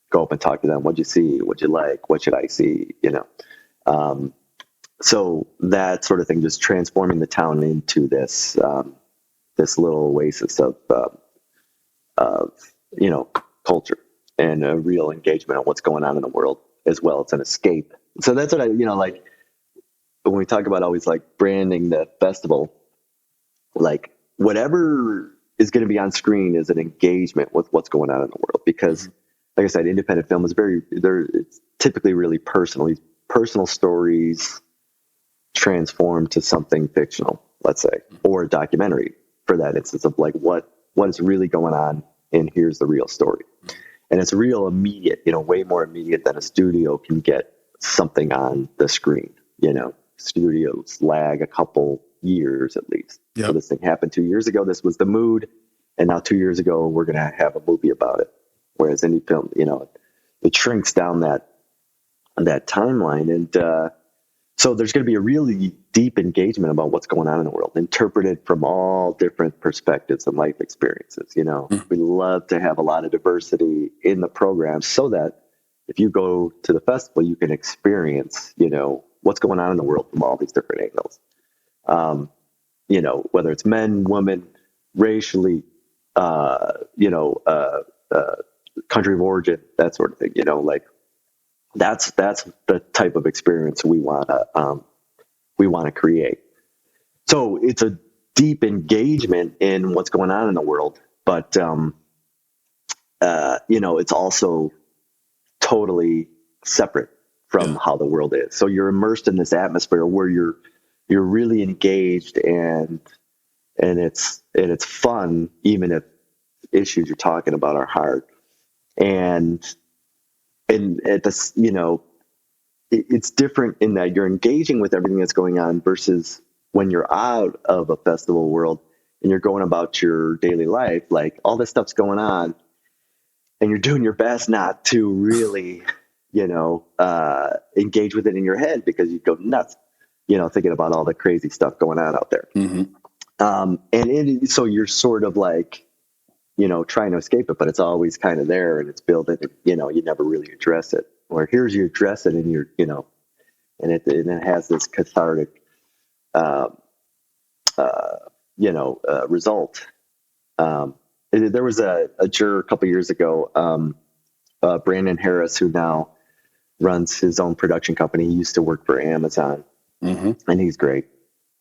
go up and talk to them. What'd you see? What'd you like? What should I see? So that sort of thing, just transforming the town into this, this little oasis of culture and a real engagement on what's going on in the world as well. It's an escape. So that's what I, like when we talk about always like branding the festival, like whatever is going to be on screen is an engagement with what's going on in the world. Because like I said, independent film is it's typically really personal. These personal stories transform to something fictional, let's say, or a documentary for that instance of like what is really going on, and here's the real story. And it's real immediate, way more immediate than a studio can get something on the screen. Studios lag a couple years at least. Yep. So this thing happened 2 years ago. This was the mood. And now 2 years ago, we're going to have a movie about it. Whereas indie film, it shrinks down that timeline. And so there's going to be a really deep engagement about what's going on in the world, interpreted from all different perspectives and life experiences. We love to have a lot of diversity in the program so that if you go to the festival, you can experience, what's going on in the world from all these different angles. Whether it's men, women, racially, country of origin, that sort of thing, like that's the type of experience we want to create. So it's a deep engagement in what's going on in the world, but, it's also totally separate from how the world is. So you're immersed in this atmosphere where you're really engaged and it's fun, even if issues you're talking about are hard. And at this, it's different in that you're engaging with everything that's going on versus when you're out of a festival world and you're going about your daily life, like all this stuff's going on and you're doing your best not to really, engage with it in your head because you go nuts, thinking about all the crazy stuff going on out there. Mm-hmm. So you're sort of like, trying to escape it, but it's always kind of there and it's building, you never really address it. Or here's you address it and you're, and it has this cathartic, result. There was a juror a couple years ago, Brandon Harris, who now runs his own production company. He used to work for Amazon, and he's great.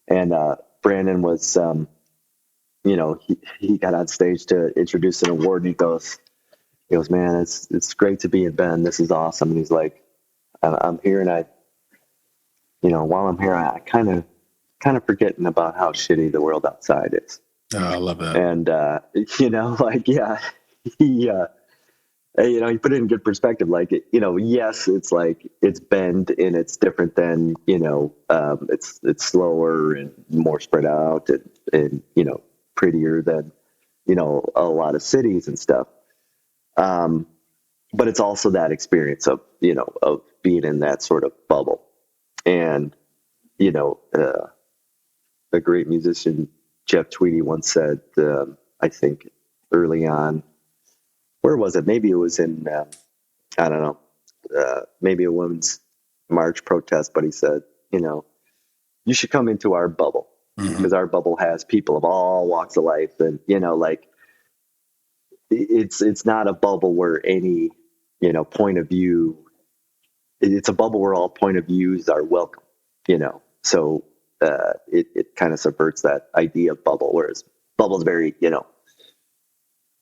And Brandon was, he got on stage to introduce an award, and he goes, man, it's great to be in Ben. This is awesome. And he's like, I'm here, and while I'm here, I kind of forgetting about how shitty the world outside is. Oh, I love that. And he put it in good perspective. Like, yes, it's like it's Bend and it's different than it's slower and more spread out and prettier than a lot of cities and stuff. But it's also that experience of being in that sort of bubble. And a great musician, Jeff Tweedy, once said, I think early on, where was it? Maybe it was in, I don't know, maybe a women's march protest, but he said, you should come into our bubble, because our bubble has people of all walks of life. And, like, it's not a bubble where any, point of view, it's a bubble where all point of views are welcome, so it kind of subverts that idea of bubble, whereas bubble is very,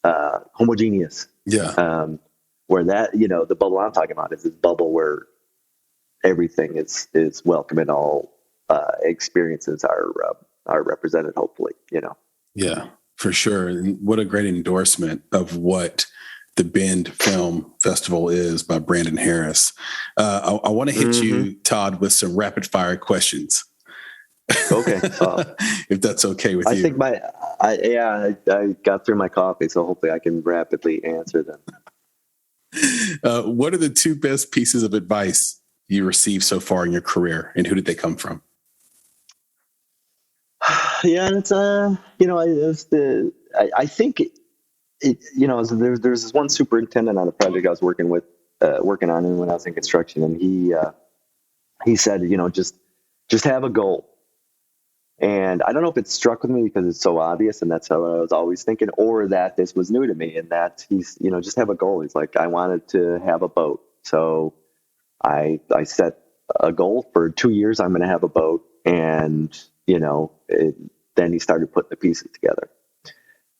homogeneous. Yeah. Where that, the bubble I'm talking about is this bubble where everything is welcome and all experiences are represented, hopefully, Yeah, for sure. And what a great endorsement of what the Bend Film Festival is by Brandon Harris. I want to hit you, Todd, with some rapid fire questions. Okay. If that's okay with you. I think I got through my coffee, so hopefully I can rapidly answer them. What are the 2 best pieces of advice you received so far in your career, and who did they come from? Yeah, it's I think there's this one superintendent on a project I was working on when I was in construction, and he said, just have a goal. And I don't know if it struck with me because it's so obvious, and that's how I was always thinking, or that this was new to me, and that he's, just have a goal. He's like, I wanted to have a boat. So I set a goal for 2 years. I'm going to have a boat. And, then he started putting the pieces together.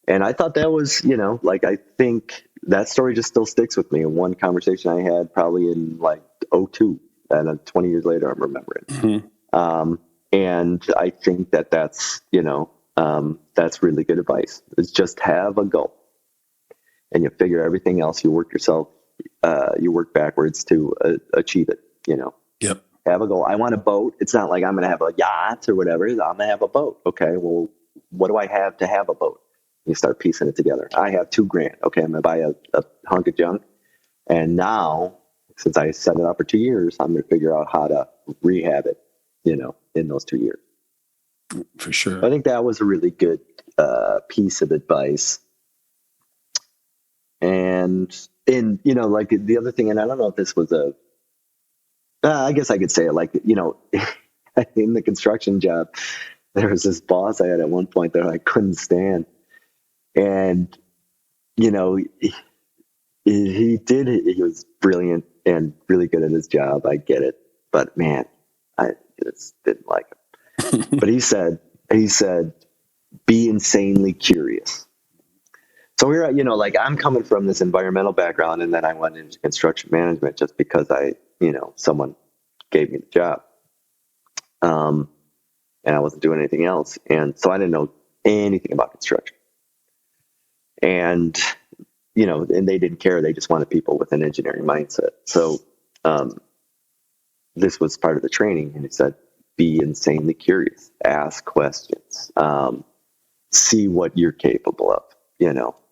And I thought that was, I think that story just still sticks with me. One conversation I had probably in like 2002, and then 20 years later, I'm remembering. Mm-hmm. And I think that's really good advice. Is just have a goal, and you figure everything else. You work backwards to achieve it. Yep. Have a goal. I want a boat. It's not like I'm going to have a yacht or whatever. I'm going to have a boat. Okay. Well, what do I have to have a boat? You start piecing it together. I have $2,000. Okay. I'm going to buy a hunk of junk. And now, since I set it up for 2 years, I'm going to figure out how to rehab it, in those 2 years. For sure. I think that was a really good piece of advice. And like the other thing, and I don't know if this was I guess I could say it like, in the construction job, there was this boss I had at one point that I couldn't stand. And, he was brilliant and really good at his job. I get it. But man, I just didn't like him. But he said, be insanely curious. So we're, I'm coming from this environmental background, and then I went into construction management just because someone gave me the job. And I wasn't doing anything else. And so I didn't know anything about construction. And, and they didn't care. They just wanted people with an engineering mindset. So, this was part of the training, and it said, be insanely curious, ask questions, see what you're capable of,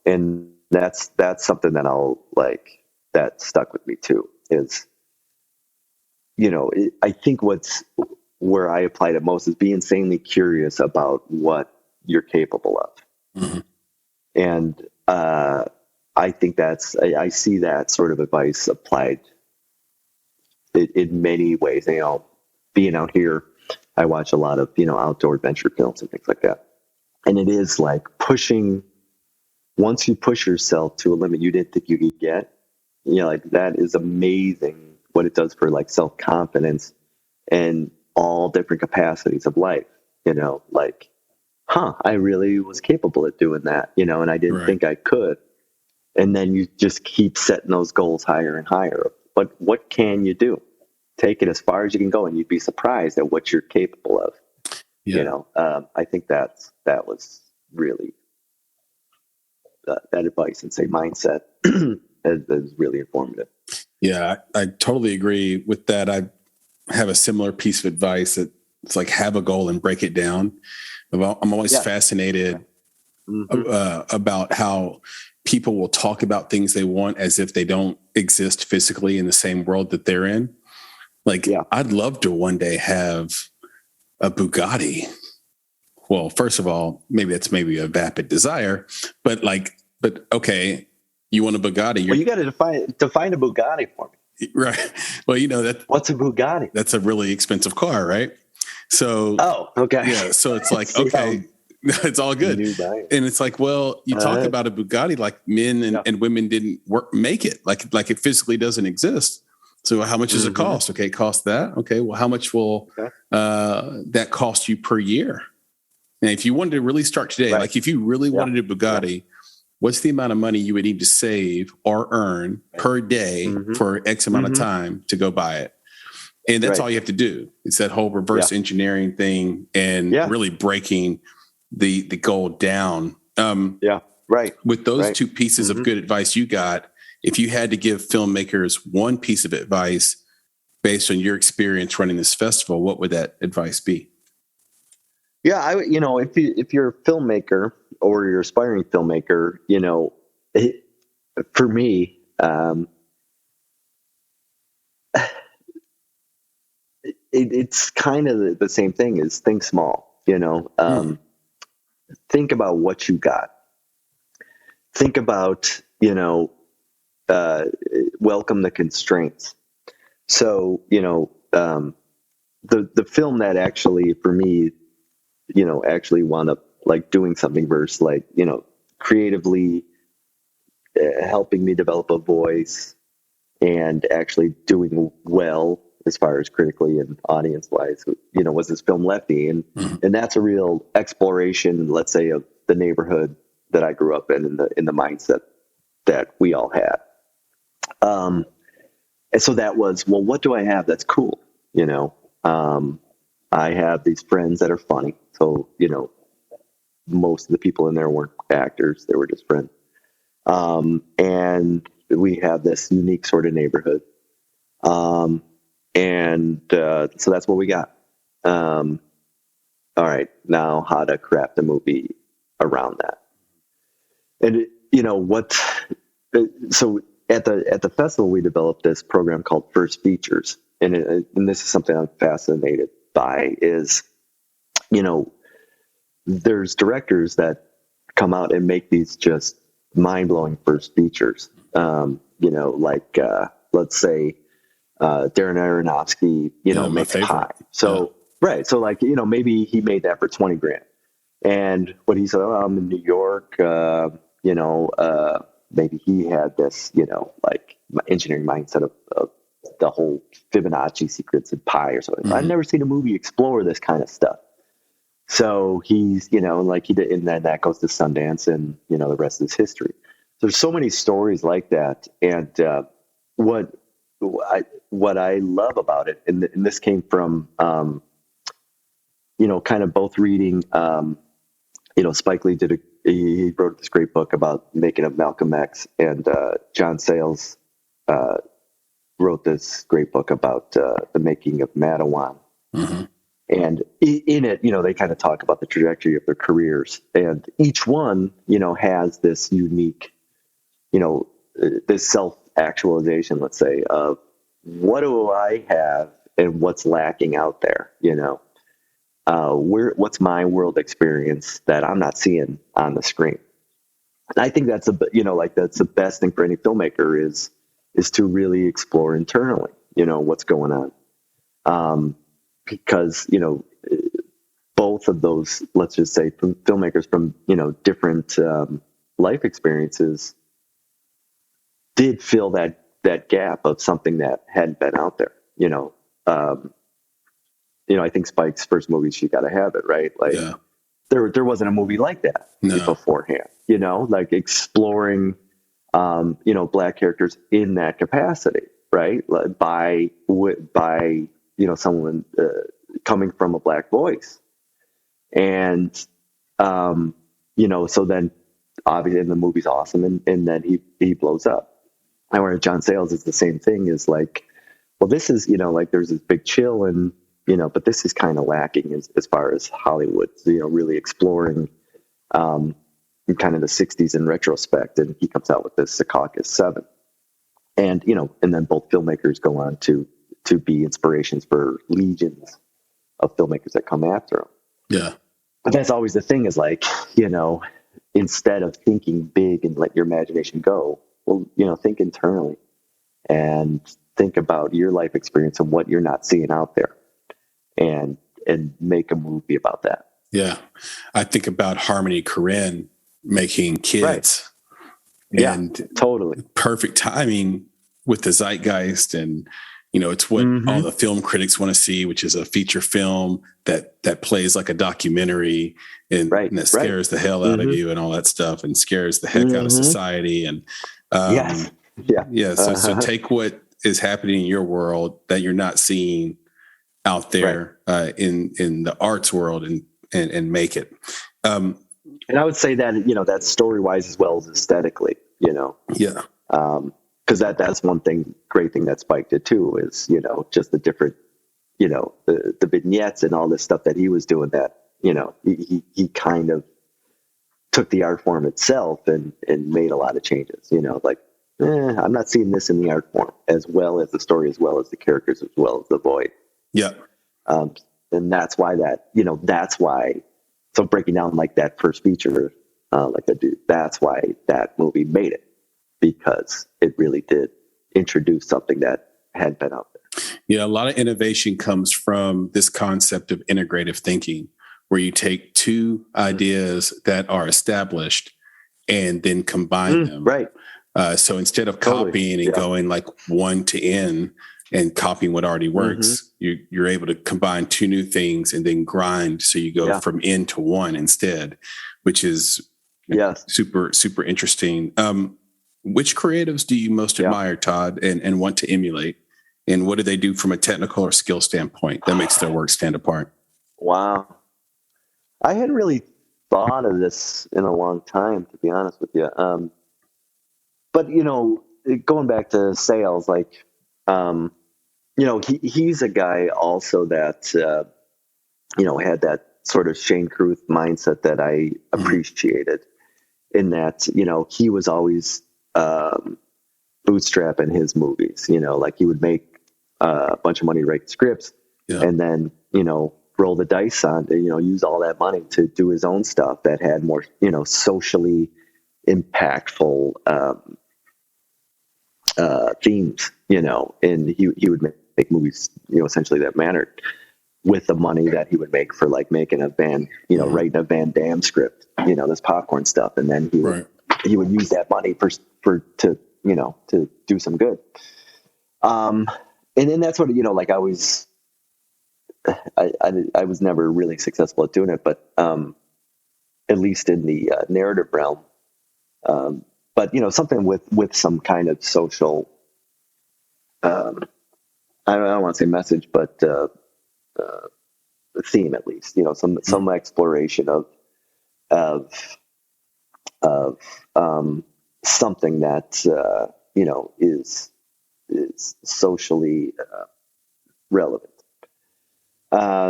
and that's something that that stuck with me too, is, I think where I applied it most is be insanely curious about what you're capable of. Mm-hmm. And, I think I see that sort of advice applied in many ways. Being out here, I watch a lot of, outdoor adventure films and things like that. And it is like once you push yourself to a limit you didn't think you could get, that is amazing what it does for like self-confidence and all different capacities of life, I really was capable of doing that, and I didn't think I could. And then you just keep setting those goals higher and higher. But what can you do? Take it as far as you can go, and you'd be surprised at what you're capable of. Yeah. I think that was really that advice and mindset is really informative. Yeah, I totally agree with that. I have a similar piece of advice that it's like have a goal and break it down. I'm always fascinated about how people will talk about things they want as if they don't exist physically in the same world that they're in. I'd love to one day have a Bugatti. Well, first of all, maybe a vapid desire, but okay, you want a Bugatti. You got to define a Bugatti for me. Right. Well, What's a Bugatti? That's a really expensive car, right? So, okay. Yeah. So it's like, okay, it's all good. And it's like, well, you talk about a Bugatti, like men and women didn't make it, like it physically doesn't exist. So how much does it cost? Okay. It costs that. Okay. Well, how much will that cost you per year? And if you wanted to really start today, like if you really wanted a Bugatti, what's the amount of money you would need to save or earn per day for X amount of time to go buy it? And that's all you have to do. It's that whole reverse engineering thing and really breaking the goal down. With those two pieces of good advice you got, if you had to give filmmakers one piece of advice based on your experience running this festival, what would that advice be? Yeah, if you're a filmmaker or you're aspiring filmmaker, for me, it's kind of the same thing as think small, think about what you got. Think about, welcome the constraints. So, the film that actually, for me, actually wound up like doing something versus like, creatively helping me develop a voice and actually doing well as far as critically and audience wise, was this film Lefty. And that's a real exploration, let's say, of the neighborhood that I grew up in the mindset that we all had. And so that was, well, what do I have that's cool? I have these friends that are funny. So, most of the people in there weren't actors. They were just friends. And we have this unique sort of neighborhood. So that's what we got. All right, now how to craft a movie around that. And so at the festival, we developed this program called First Features. And this is something I'm fascinated by is, there's directors that come out and make these just mind-blowing first features. Let's say, Darren Aronofsky, makes Pie. So, right. So like, maybe he made that for $20,000. And what he said, I'm in New York, maybe he had this, like engineering mindset of the whole Fibonacci secrets in Pie or something. I've never seen a movie explore this kind of stuff. So he's, like he did, and then that goes to Sundance and, the rest is history. There's so many stories like that. And, what I love about it, and this came from, kind of both reading, Spike Lee he wrote this great book about making of Malcolm X, and John Sayles wrote this great book about the making of Madawan. And in it, they kind of talk about the trajectory of their careers, and each one, has this unique, this self-actualization, let's say, of what do I have and what's lacking out there, what's my world experience that I'm not seeing on the screen. And I think that's that's the best thing for any filmmaker is to really explore internally, what's going on. Because, both of those, let's just say, from filmmakers from, different life experiences did fill that gap of something that hadn't been out there, I think Spike's first movie, She Gotta Have It, right? Like there wasn't a movie like that beforehand, like exploring, Black characters in that capacity, right? Like by someone coming from a Black voice. And, so then obviously the movie's awesome. And then he blows up. And where John Sayles is the same thing, is like, well, this is, like there's this big chill and, but this is kind of lacking as far as Hollywood, really exploring, in kind of the 60s in retrospect. And he comes out with this Secaucus 7. And, and then both filmmakers go on to be inspirations for legions of filmmakers that come after them. Yeah. But that's always the thing, is like, instead of thinking big and let your imagination go, well, think internally and think about your life experience and what you're not seeing out there, and make a movie about that. Yeah. I think about Harmony Korine making Kids. Right. And yeah, totally. Perfect timing with the zeitgeist. And, it's what all the film critics want to see, which is a feature film that plays like a documentary and that scares the hell out of you and all that stuff, and scares the heck out of society. And, yes. Yeah. So take what is happening in your world that you're not seeing out there in the arts world and make it. And I would say that, that's story wise as well as aesthetically, Yeah. Cause that's one great thing that spiked it too, is, just the different, the vignettes and all this stuff that he was doing, that, he kind of took the art form itself and made a lot of changes, I'm not seeing this in the art form, as well as the story, as well as the characters, as well as the void. Yeah. And that's why so breaking down like that first feature, like I do, that's why that movie made it, because it really did introduce something that hadn't been out there. Yeah. A lot of innovation comes from this concept of integrative thinking, where you take two ideas that are established and then combine them. Right. So instead of copying and going like one to N and copying what already works, you're able to combine two new things and then grind. So you go from N to one instead, which is super, super interesting. Which creatives do you most admire, Todd, and want to emulate? And what do they do from a technical or skill standpoint that makes their work stand apart? Wow. I hadn't really thought of this in a long time, to be honest with you. But, going back to Sales, like, he's a guy also that, had that sort of Shane Carruth mindset that I appreciated, in that, he was always bootstrapping his movies, like he would make a bunch of money, write scripts, and then, roll the dice on, use all that money to do his own stuff that had more, socially impactful themes, and he would make movies, essentially that mattered, with the money that he would make for like making a writing a Van Damme script, this popcorn stuff, and then he would use that money to do some good. And then that's what, like I was never really successful at doing it, but at least in the narrative realm. But something with some kind of social, I don't want to say message, but theme, at least, some exploration of something that is socially relevant.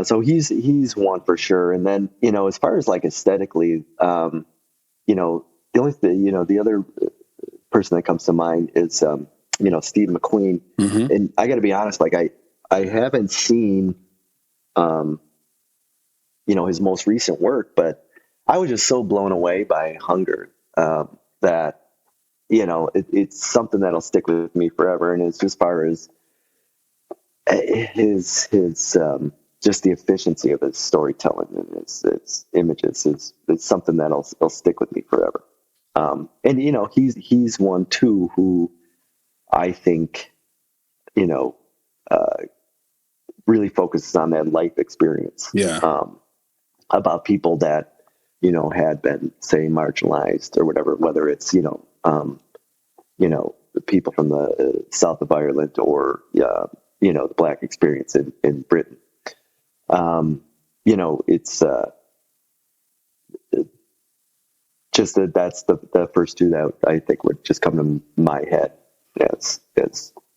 So he's one for sure. And then as far as like aesthetically, the only the other person that comes to mind is Steve McQueen. And I got to be honest, like I haven't seen his most recent work, but I was just so blown away by Hunger that it's something that'll stick with me forever. And it's just as far as his just the efficiency of his storytelling and his images is something that'll stick with me forever. And he's one too who I think really focuses on that life experience. About people that had been, say, marginalized or whatever, whether it's the people from the south of Ireland or the Black experience in Britain. It's just that's the first two that I think would just come to my head as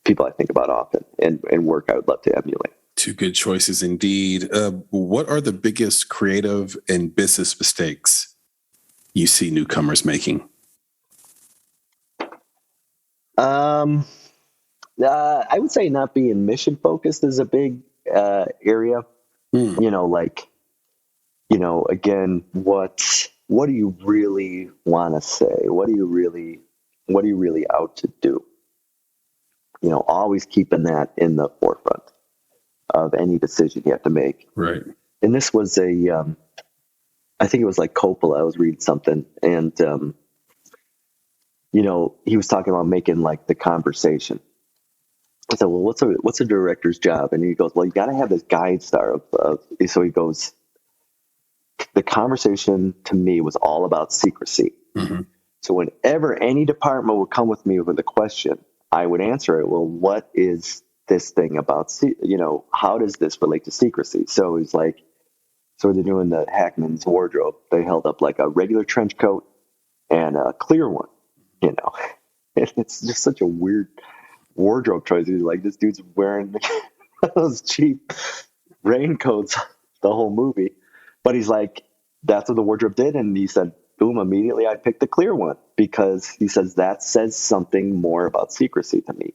people I think about often and work I would love to emulate. Two good choices indeed. What are the biggest creative and business mistakes you see newcomers making? I would say not being mission focused is a big area. Again, what do you really want to say? What are you really out to do? always keeping that in the forefront of any decision you have to make. Right. And this was I think it was like Coppola. I was reading something, and he was talking about making like the conversation. I said, well, what's a director's job? And he goes, well, you got to have this guide star so he goes, the conversation to me was all about secrecy. Mm-hmm. So whenever any department would come with me with a question, I would answer it. Well, what is this thing about, how does this relate to secrecy? So he's like, so they're doing the Hackman's wardrobe. They held up like a regular trench coat and a clear one, And it's just such a weird wardrobe choice. He's like, this dude's wearing those cheap raincoats the whole movie. But he's like, that's what the wardrobe did. And he said, boom, immediately I picked the clear one because he says that says something more about secrecy to me.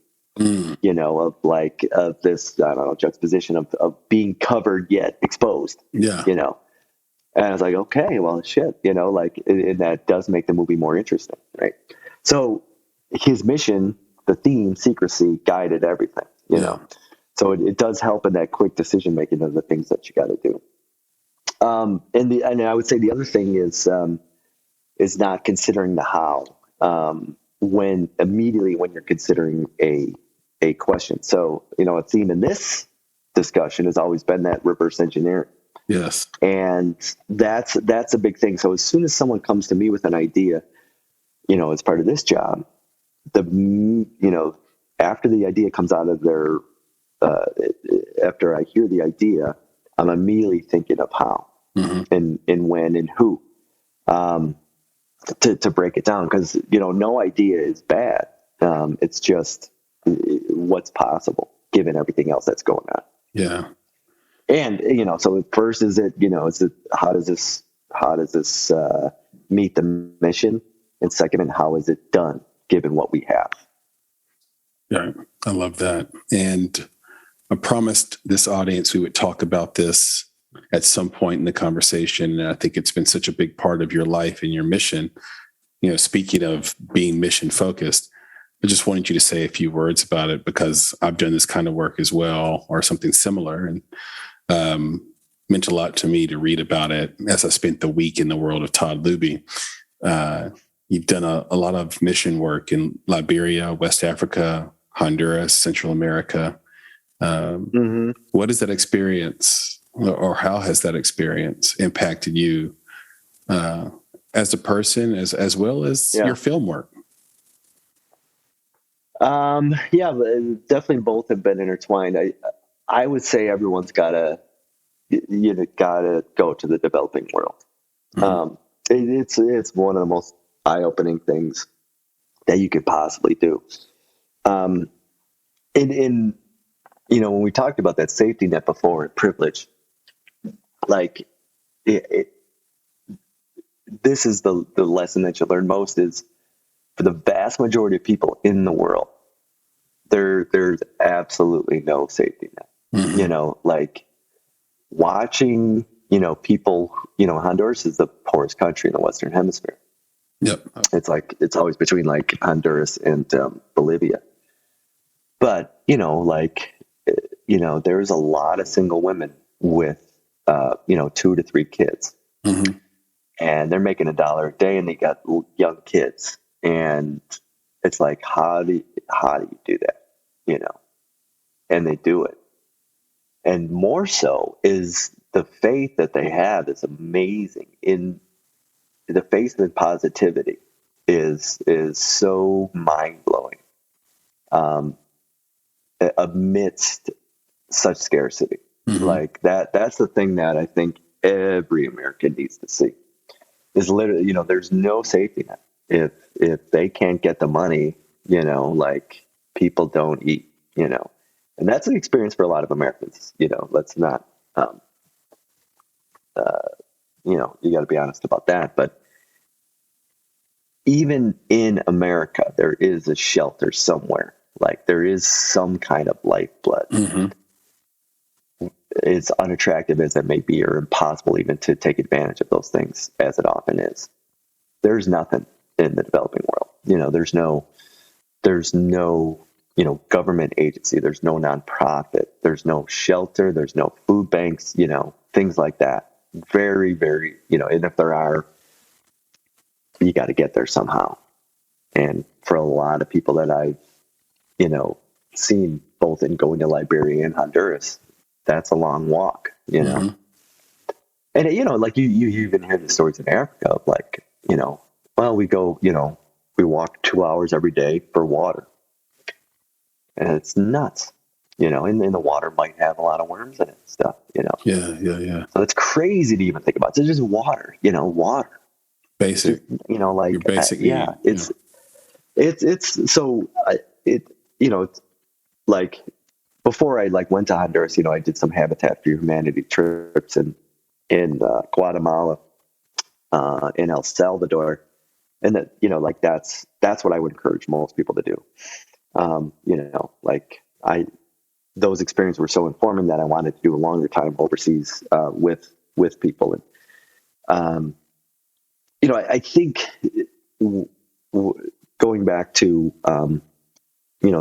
Of this, I don't know, juxtaposition of being covered yet exposed. Yeah. And I was like, okay, well, shit, and that does make the movie more interesting, right? So his mission, the theme, secrecy, guided everything, So it does help in that quick decision making of the things that you got to do. And I would say the other thing is not considering the how when you're considering a question. So a theme in this discussion has always been that reverse engineering. Yes. And that's a big thing. So as soon as someone comes to me with an idea, as part of this job, after the idea comes out of their, after I hear the idea, I'm immediately thinking of how and when and who, to break it down. Cause no idea is bad. It's just what's possible given everything else that's going on. Yeah. And, so first how does this meet the mission? And second, and how is it done given what we have? Yeah. I love that. And I promised this audience we would talk about this at some point in the conversation. And I think it's been such a big part of your life and your mission. Speaking of being mission focused, I just wanted you to say a few words about it because I've done this kind of work as well or something similar. And meant a lot to me to read about it as I spent the week in the world of Todd Looby. You've done a lot of mission work in Liberia, West Africa, Honduras, Central America. What is that experience or how has that experience impacted you as a person as well as your film work? Definitely both have been intertwined. I would say everyone's gotta go to the developing world. It's one of the most eye-opening things that you could possibly do. When we talked about that safety net before and privilege, this is the lesson that you learn most is for the vast majority of people in the world, there's absolutely no safety net. Watching, people, Honduras is the poorest country in the Western Hemisphere. Yep. It's always between Honduras and Bolivia. But, there's a lot of single women with, 2 to 3 kids. And they're making $1 a day and they got young kids. And it's like, how do you do that? And they do it. And more so is the faith that they have is amazing. In the faith and positivity is so mind blowing amidst such scarcity. That's the thing that I think every American needs to see. Is literally, there's no safety net. If they can't get the money, people don't eat, and that's an experience for a lot of Americans. Let's not, you got to be honest about that. But even in America, there is a shelter somewhere. There is some kind of lifeblood. As unattractive as it may be, or impossible even to take advantage of those things, as it often is. There's nothing in the developing world. There's no government agency. There's no nonprofit. There's no shelter. There's no food banks, things like that. Very, very, and if there are, you got to get there somehow. And for a lot of people that I've, seen both in going to Liberia and Honduras, that's a long walk, Mm-hmm. And, like you even hear the stories in Africa of like, well, we go, we walk 2 hours every day for water. And it's nuts, and the water might have a lot of worms in it and stuff, Yeah. So it's crazy to even think about. It's just water, water. Basic. Just, like, your basic yeah, need. it's so, it's like before I like went to Honduras, I did some Habitat for Humanity trips in Guatemala, in El Salvador. And that, like, that's what I would encourage most people to do. Like those experiences were so informing that I wanted to do a longer time overseas, with people. And, I think going back to,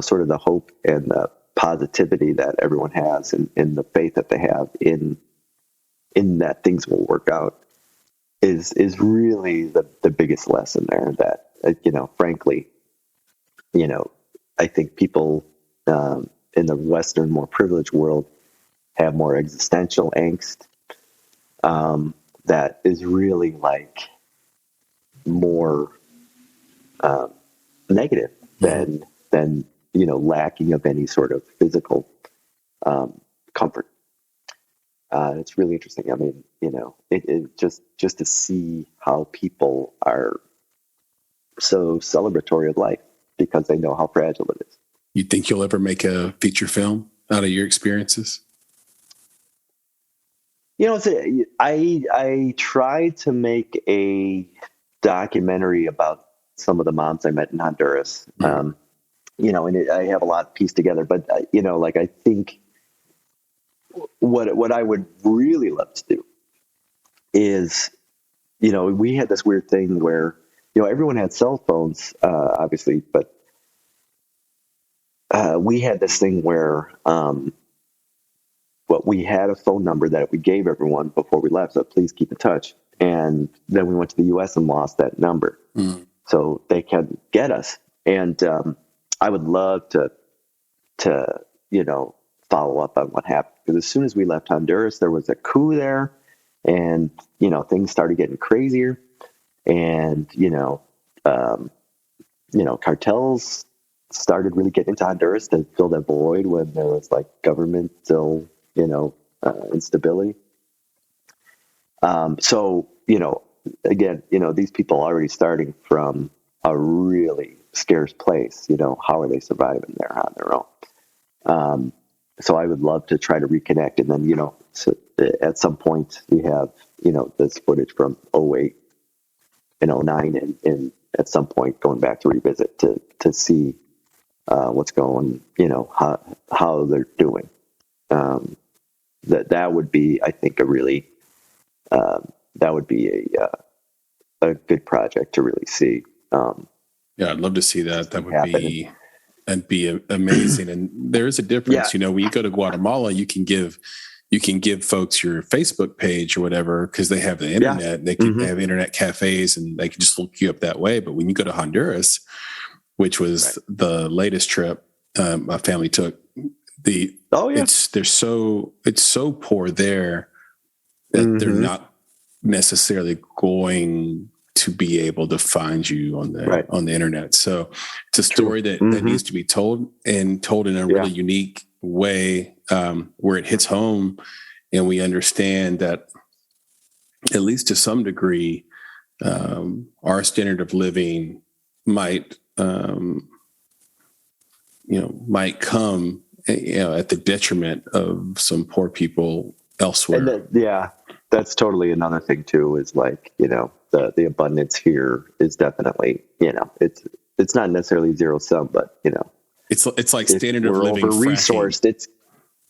sort of the hope and the positivity that everyone has and the faith that they have in that things will work out is really the biggest lesson there that, frankly, I think people in the Western, more privileged world have more existential angst that is really like more negative than lacking of any sort of physical comfort. It's really interesting. I mean, it just to see how people are so celebratory of life because they know how fragile it is. You think you'll ever make a feature film out of your experiences? I tried to make a documentary about some of the moms I met in Honduras. Mm-hmm. And I have a lot pieced together, but like I think what I would really love to do is, we had this weird thing where, everyone had cell phones, obviously, but we had this thing where, we had a phone number that we gave everyone before we left. So please keep in touch. And then we went to the US and lost that number. Mm. So they can get us. And, I would love to, follow up on what happened. Because as soon as we left Honduras, there was a coup there and, things started getting crazier and, cartels started really getting into Honduras to fill that void when there was like governmental, instability. So, again, these people already starting from a really scarce place, how are they surviving there on their own? So I would love to try to reconnect. And then, so at some point we have, this footage from 2008 and 2009 and at some point going back to revisit to see what's going, how they're doing. That would be, I think, a really, that would be a good project to really see. Yeah, I'd love to see that. That would be amazing. And there is a difference, when you go to Guatemala, you can give folks your Facebook page or whatever, because they have the internet, they can have internet cafes and they can just look you up that way. But when you go to Honduras, which was the latest trip my family took, it's so poor there that they're not necessarily going to be able to find you on the internet. So it's a story that needs to be told and told in a really unique way, where it hits home and we understand that at least to some degree, our standard of living might come, at the detriment of some poor people elsewhere. And that's totally another thing too, is like, the abundance here is definitely, it's not necessarily zero sum, but it's like standard of living over-resourced. It's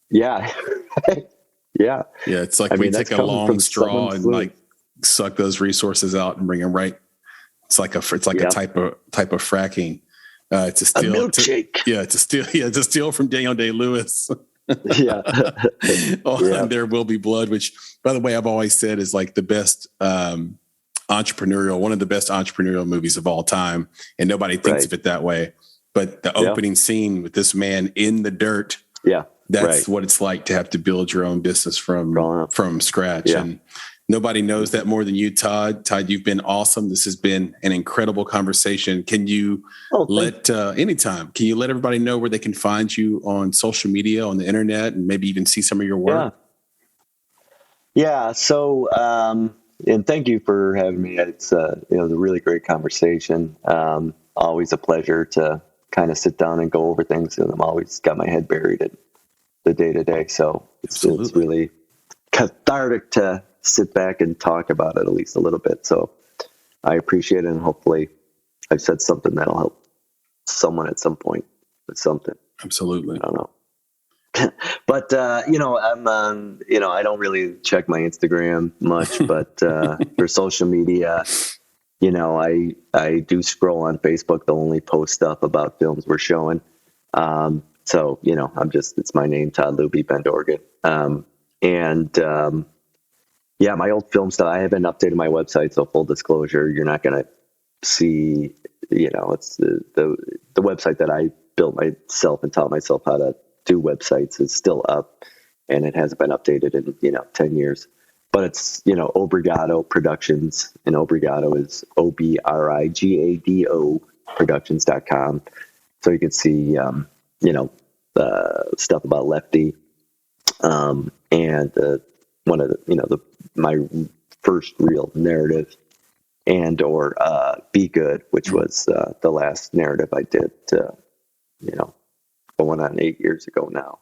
yeah. It's like we take a long straw and like suck those resources out and bring them right. It's like a type of fracking. It's a steal. Milkshake. It's a steal. Yeah, it's a steal from Daniel Day-Lewis. Yeah. There Will Be Blood, which, by the way, I've always said is like the best one of the best entrepreneurial movies of all time. And nobody thinks of it that way. But the opening scene with this man in the dirt. Yeah. That's what it's like to have to build your own business from scratch. Yeah. And nobody knows that more than you, Todd. Todd, you've been awesome. This has been an incredible conversation. Can you anytime, can you let everybody know where they can find you on social media, on the internet, and maybe even see some of your work? Yeah. So, and thank you for having me. It's it was a really great conversation. Always a pleasure to kind of sit down and go over things. And I'm always got my head buried in the day-to-day. So it's really cathartic to sit back and talk about it at least a little bit. So I appreciate it. And hopefully I've said something that'll help someone at some point with something. Absolutely. I don't know. But, I'm on, I don't really check my Instagram much, but for social media, I do scroll on Facebook. They'll only post stuff about films we're showing. So, it's my name, Todd Looby, Bend, Oregon. My old film stuff, I haven't updated my website. So full disclosure, you're not going to see, it's the website that I built myself and taught myself how to do websites is still up, and it hasn't been updated in, 10 years, but it's, Obrigado Productions, and Obrigado is OBRIGADO Productions.com. So you can see, stuff about Lefty, and one of the, my first real narrative, and or Be Good, which was the last narrative I did, going on 8 years ago now,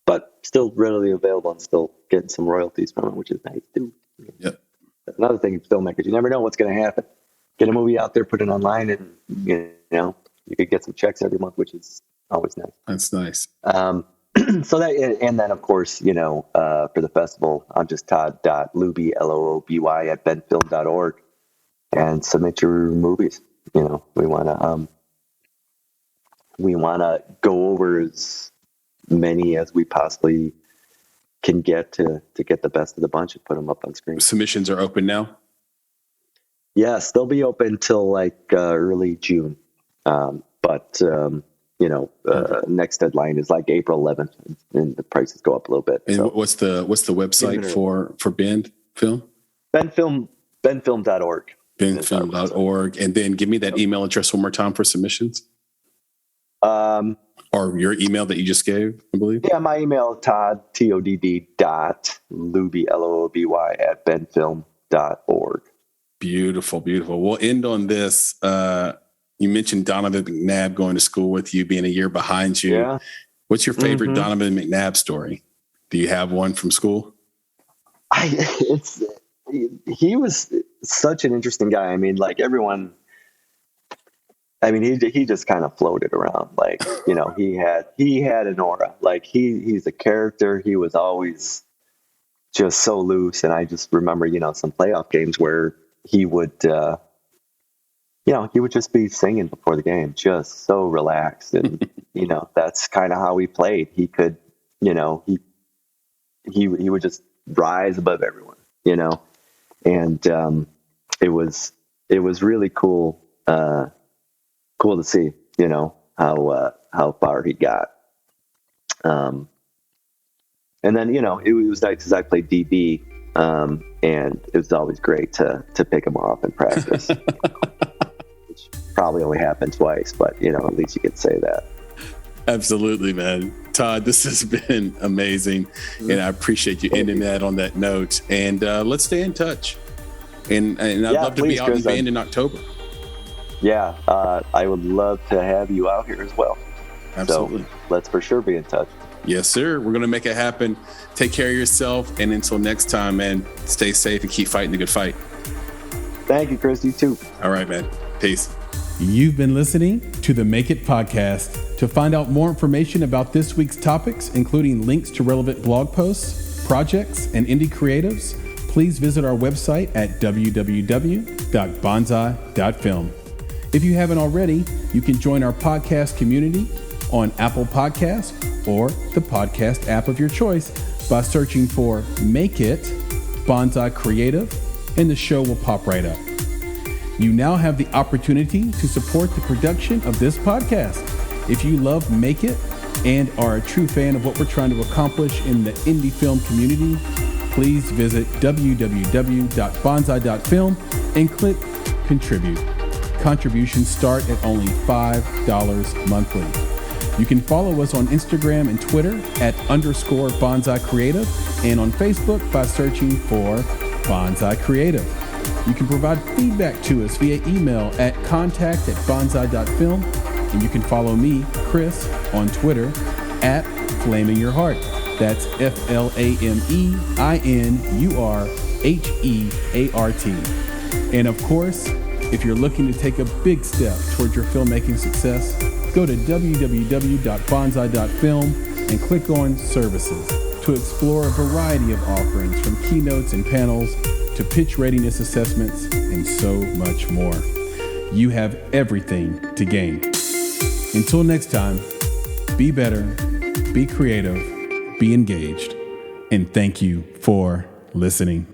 but still readily available and still getting some royalties from it, which is nice too. Yep. That's another thing, filmmakers, you never know what's going to happen. Get a movie out there, put it online, and you could get some checks every month, which is always nice. That's nice. So that, and then of course, for the festival, I'm just Todd.Looby, LOOBY at BendFilm.org, and submit your movies. We want to go over as many as we possibly can get to get the best of the bunch and put them up on screen. Submissions are open now? Yes, they'll be open till early June. Next deadline is April 11th, and the prices go up a little bit. And so, what's the website for BendFilm? BendFilm.org. BendFilm.org. And then give me that email address one more time for submissions. Or your email that you just gave, I believe. Yeah, my email, Todd, TODD .Looby, LOOBY at BendFilm.org. Beautiful, beautiful. We'll end on this. You mentioned Donovan McNabb going to school with you, being a year behind you. Yeah. What's your favorite Donovan McNabb story? Do you have one from school? He was such an interesting guy. I mean, everyone. I mean, he just kind of floated around. He had an aura. He's a character. He was always just so loose. And I just remember, some playoff games where he would, he would just be singing before the game, just so relaxed. And, that's kind of how he played. He could, he would just rise above everyone, and it was really cool. Cool to see, how far he got. And then, it was nice because I played DB, and it was always great to pick him off in practice, which probably only happened twice, but, at least you could say that. Absolutely, man. Todd, this has been amazing, and I appreciate you ending that on that note. And let's stay in touch. And I'd love to be out in Bend in October. Yeah, I would love to have you out here as well. Absolutely. So let's for sure be in touch. Yes, sir. We're going to make it happen. Take care of yourself. And until next time, man, stay safe and keep fighting the good fight. Thank you, Chris. You too. All right, man. Peace. You've been listening to the Make It Podcast. To find out more information about this week's topics, including links to relevant blog posts, projects, and indie creatives, please visit our website at www.bonsai.film. If you haven't already, you can join our podcast community on Apple Podcasts or the podcast app of your choice by searching for Make It Bonsai Creative, and the show will pop right up. You now have the opportunity to support the production of this podcast. If you love Make It and are a true fan of what we're trying to accomplish in the indie film community, please visit www.bonsai.film and click Contribute. Contributions start at only $5 monthly. You can follow us on Instagram and Twitter at _Bonsai Creative and on Facebook by searching for Bonsai Creative. You can provide feedback to us via email at contact@bonsai.film, and you can follow me, Chris, on Twitter at Flaming Your Heart. That's FLAMEINURHEART. And of course, if you're looking to take a big step towards your filmmaking success, go to www.bonsai.film and click on Services to explore a variety of offerings from keynotes and panels to pitch readiness assessments and so much more. You have everything to gain. Until next time, be better, be creative, be engaged, and thank you for listening.